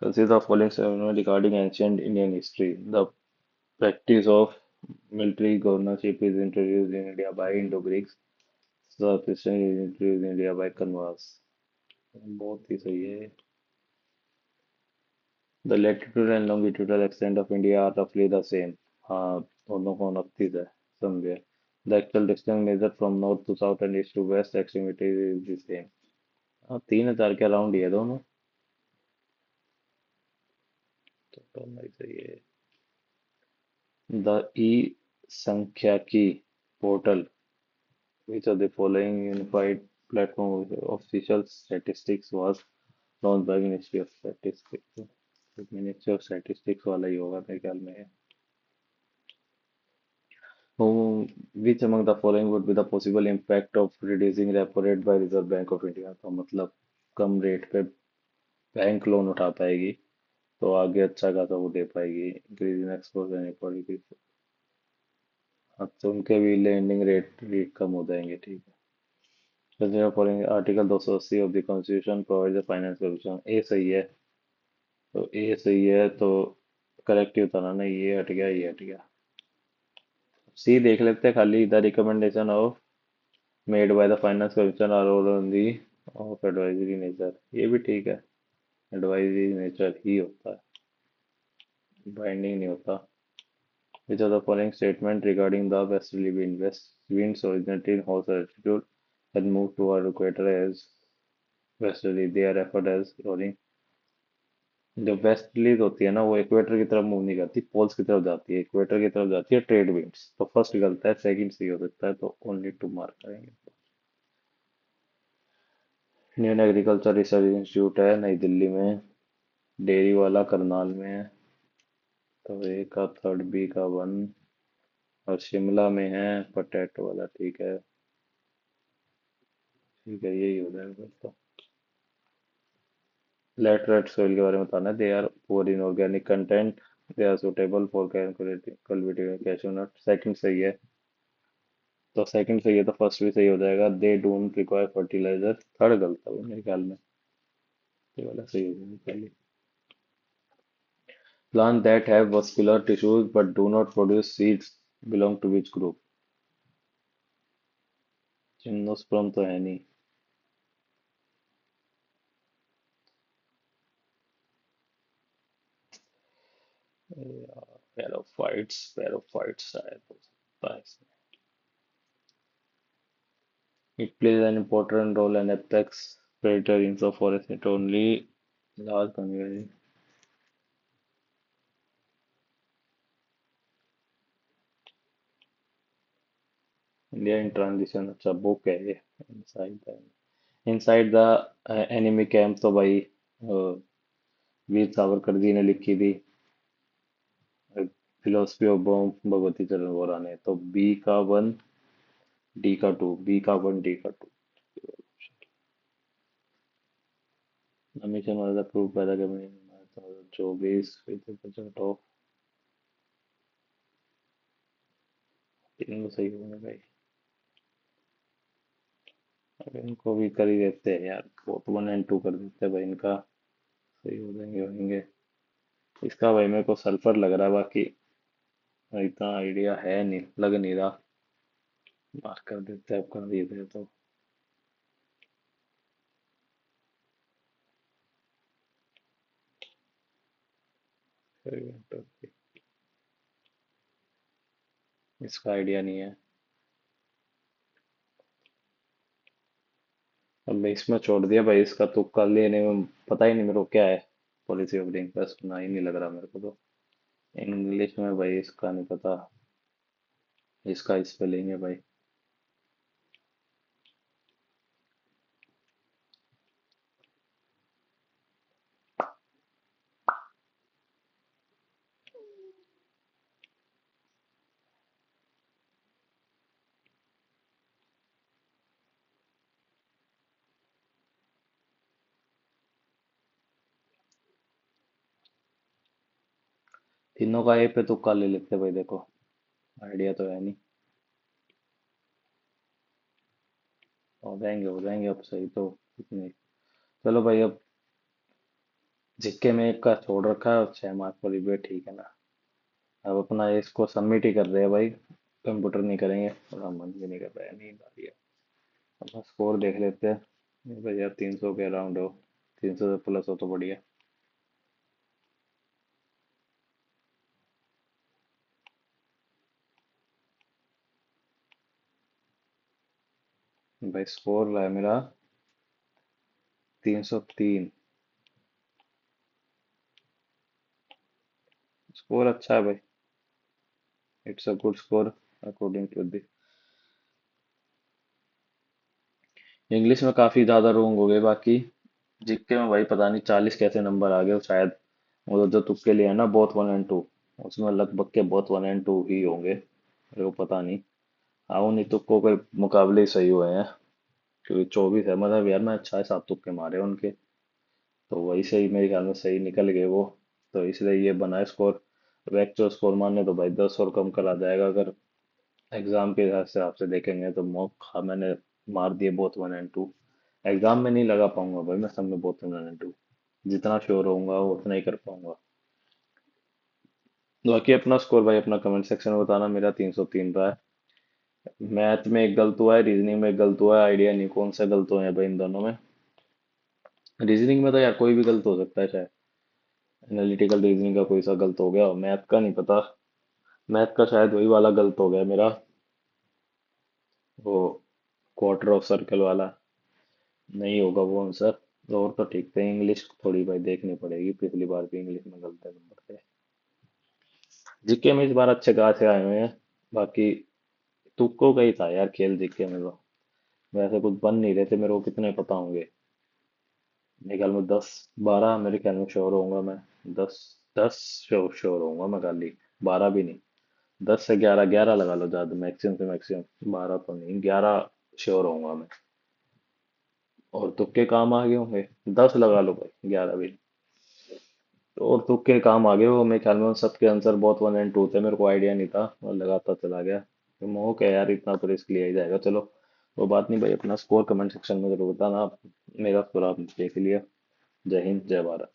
Consider the following ceremony regarding ancient Indian history. The practice of military governorship is introduced in India by Indo-Greeks. The Christian is introduced in India by Kanwas. बहुत ही सही है। The latitude and longitudinal extent of India are roughly the same. हाँ, दोनों को 29 है, समझे। The actual distance measured from north to south and east to west extremities is the same। हाँ, 3000 के अराउंड ही है दोनों। तो दोनों ही सही है। The e-Sankhyanki portal, which of the following unified platform of official statistics was launched by Ministry of Statistics? Ministry of statistics वाला ही होगा मेरे ख्याल में। Which among the following would be the possible impact of reducing repo rate by Reserve Bank of India? तो मतलब कम rate पे bank loan उठा पाएगी, तो आगे अच्छा खासा वो दे पाएगी। Increase in export and import, हाँ तो उनके भी लैंडिंग रेट भी कम हो जाएंगे, ठीक है। Consider following article 280 of the constitution provide the finance solution. A सही है, तो ए सही है, तो करेक्ट ही बताना, नहीं ये हट गया, ये हट गया। सी देख लेते हैं खाली, the recommendation of made by the finance commission are on the of advisory nature, ये भी ठीक है, एडवाइजरी नेचर ही होता है, बाइंडिंग नहीं होता। Which of the following statement regarding the westerly winds originated in horse altitude and moved toward equator as westerly? They are referred as roaring। जो westerlies होती है ना, वो इक्वेटर की तरफ मूव नहीं करती, पोल्स की तरफ जाती है, इक्वेटर की तरफ जाती है ट्रेड विंड्स। तो फर्स्ट गलत है, सेकंड सही हो सकता है, तो ओनली टू मार्क करेंगे। इंडियन एग्रीकल्चर रिसर्च इंस्टीट्यूट है नई दिल्ली में, डेयरी वाला करनाल में है, तो ए का थर्ड, बी का वन, और शिमला में है पोटैटो वाला, ठीक है। ठीक है, यही हो जाएगा फिर तो। लेटरेट सोइल के बारे में बताना है, they are poor in organic content, they are suitable for cultivating cashew nut, second सही है। तो सेकंड सही है तो फर्स्ट भी सही हो जाएगा। They don't require fertiliser, third गलत है भाई मेरे ख्याल में। ये वाला सही हो जाएगा पहले। Plant that have vascular tissues but do not produce seeds belong to which group? Gymnosperm तो है नहीं। पैरोफाइट्स, पैरोफाइट्स शायद हो सकता है इसमें। It plays an important role in apex predator insofar it only large conveyor. India in transition, अच्छा book है ये। इनसाइड द एनिमी कैंप तो भाई वीर सावरकर जी ने लिखी थी। फिलोसफी ऑफ बॉम्ब भगवती चरण वोरा ने। तो बी का वन, डी का टू, बी का वन, डी का टू। मिशन वाला प्रूफ पैदा करने 24 % ऑफ। तीनों सही होंगे भाई। अब इनको भी कर ही देते हैं यार, फोर्थ 1 एंड 2 कर देते हैं भाई इनका। सही हो जाएंगे होंगे। इसका भाई मेरे को सल्फर लग रहा है, बाकी इतना आइडिया है नहीं, लग नहीं रहा। मार्क कर देते हैं, अब कर दिए थे तो। इसका आइडिया नहीं है। अब मैं इसमें छोड़ दिया भाई, इसका तुक्का लेने में पता ही नहीं मेरे को क्या है। पॉलिसी ऑफ द बस सुना ही नहीं लग रहा मेरे को तो। इंग्लिश में भाई इसका नहीं पता। इसका स्पेलिंग है भाई। तीनों का ए पे तुक्का ले लेते हैं भाई, देखो आइडिया तो है नहीं। हो जाएंगे अब सही तो। इतने। चलो भाई अब जिक्के में एक का छोड़ रखा है और 6 मार्क वाली भी ठीक है ना। अब अपना इसको सबमिट ही कर रहे हैं भाई। कंप्यूटर नहीं करेंगे, थोड़ा मन भी नहीं कर रहा है, नींद आ रही है। अपना स्कोर देख लेते हैं। नहीं भाई यार 300 के अराउंड हो। 300 से प्लस हो तो बढ़िया। भाई स्कोर रहा है मेरा 303। स्कोर अच्छा है भाई। It's a good score according to the. English में काफी ज्यादा रोंग हो गए बाकी। जीके में भाई पता नहीं 40 कैसे नंबर आ गए शायद। वो जो तुक्के लिए है ना, बोथ 1 एंड 2, उसमें लगभग के बोथ 1 एंड 2 ही होंगे, मेरे को पता नहीं। हाँ उन्हीं तुक्कों के मुकाबले ही सही हुए हैं। क्योंकि 24 है, मतलब यार मैं 6-7 तुक्के मारे उनके। तो वही सही मेरे ख्याल में सही निकल गए वो। तो इसलिए ये बना है स्कोर। अब एक्चुअल स्कोर मानने तो भाई 10 और कम करा जाएगा अगर एग्जाम के हिसाब से देखेंगे तो। मौका मैंने मार दिए बोथ 1 एंड 2। एग्जाम में नहीं लगा पाऊंगा भाई मैं सब में बोथ 1 एंड 2। जितना श्योर होऊंगा उतना ही कर पाऊंगा। बाकी अपना स्कोर भाई अपना कमेंट सेक्शन में बताना। मेरा 303 रहा है। मैथ में एक गलत हुआ है, रीजनिंग में एक गलत हुआ है, आइडिया नहीं कौन सा गलत हुआ है भाई इन दोनों में। रीजनिंग में तो यार कोई भी गलत हो सकता है शायद। एनालिटिकल रीजनिंग का कोई सा गलत हो गया, मैथ का नहीं पता। मैथ का शायद वही वाला गलत हो गया मेरा, वो क्वार्टर ऑफ सर्कल वाला। नहीं होगा वो आंसर। तो और तो ठीक थे। इंग्लिश थोड़ी भाई देखनी पड़ेगी, पिछली बार भी इंग्लिश में गलत नंबर थे। जीके में इस बार अच्छे खासे आए हुए हैं। बाकी तुक्कों का ही था यार खेल जीके में तो। वैसे कुछ बन नहीं रहे थे मेरे को, कितने पता होंगे। मेरे ख्याल में 10-12 मेरे ख्याल में श्योर होऊंगा मैं। 10, 10 श्योर श्योर होऊंगा मैं खाली। 12 भी नहीं। 10 से 11, 11 लगा लो ज्यादा, मैक्सिमम से मैक्सिमम। 12 तो नहीं, 11 श्योर होऊंगा मैं। और तुक्के काम आ गए होंगे। 10 लगा लो भाई, 11 भी नहीं। तो और तुक्के काम आ गए, वो मेरे ख्याल में उन सबके आंसर बहुत 1 एंड 2 थे, मेरे को आइडिया नहीं था और लगाता चला गया। मॉक है यार, इतना तो रिस्क लिया ही जाएगा। चलो वो बात नहीं भाई, अपना स्कोर कमेंट सेक्शन में जरूर बताना। मेरा स्कोर आपने देख लिया। जय हिंद, जय भारत।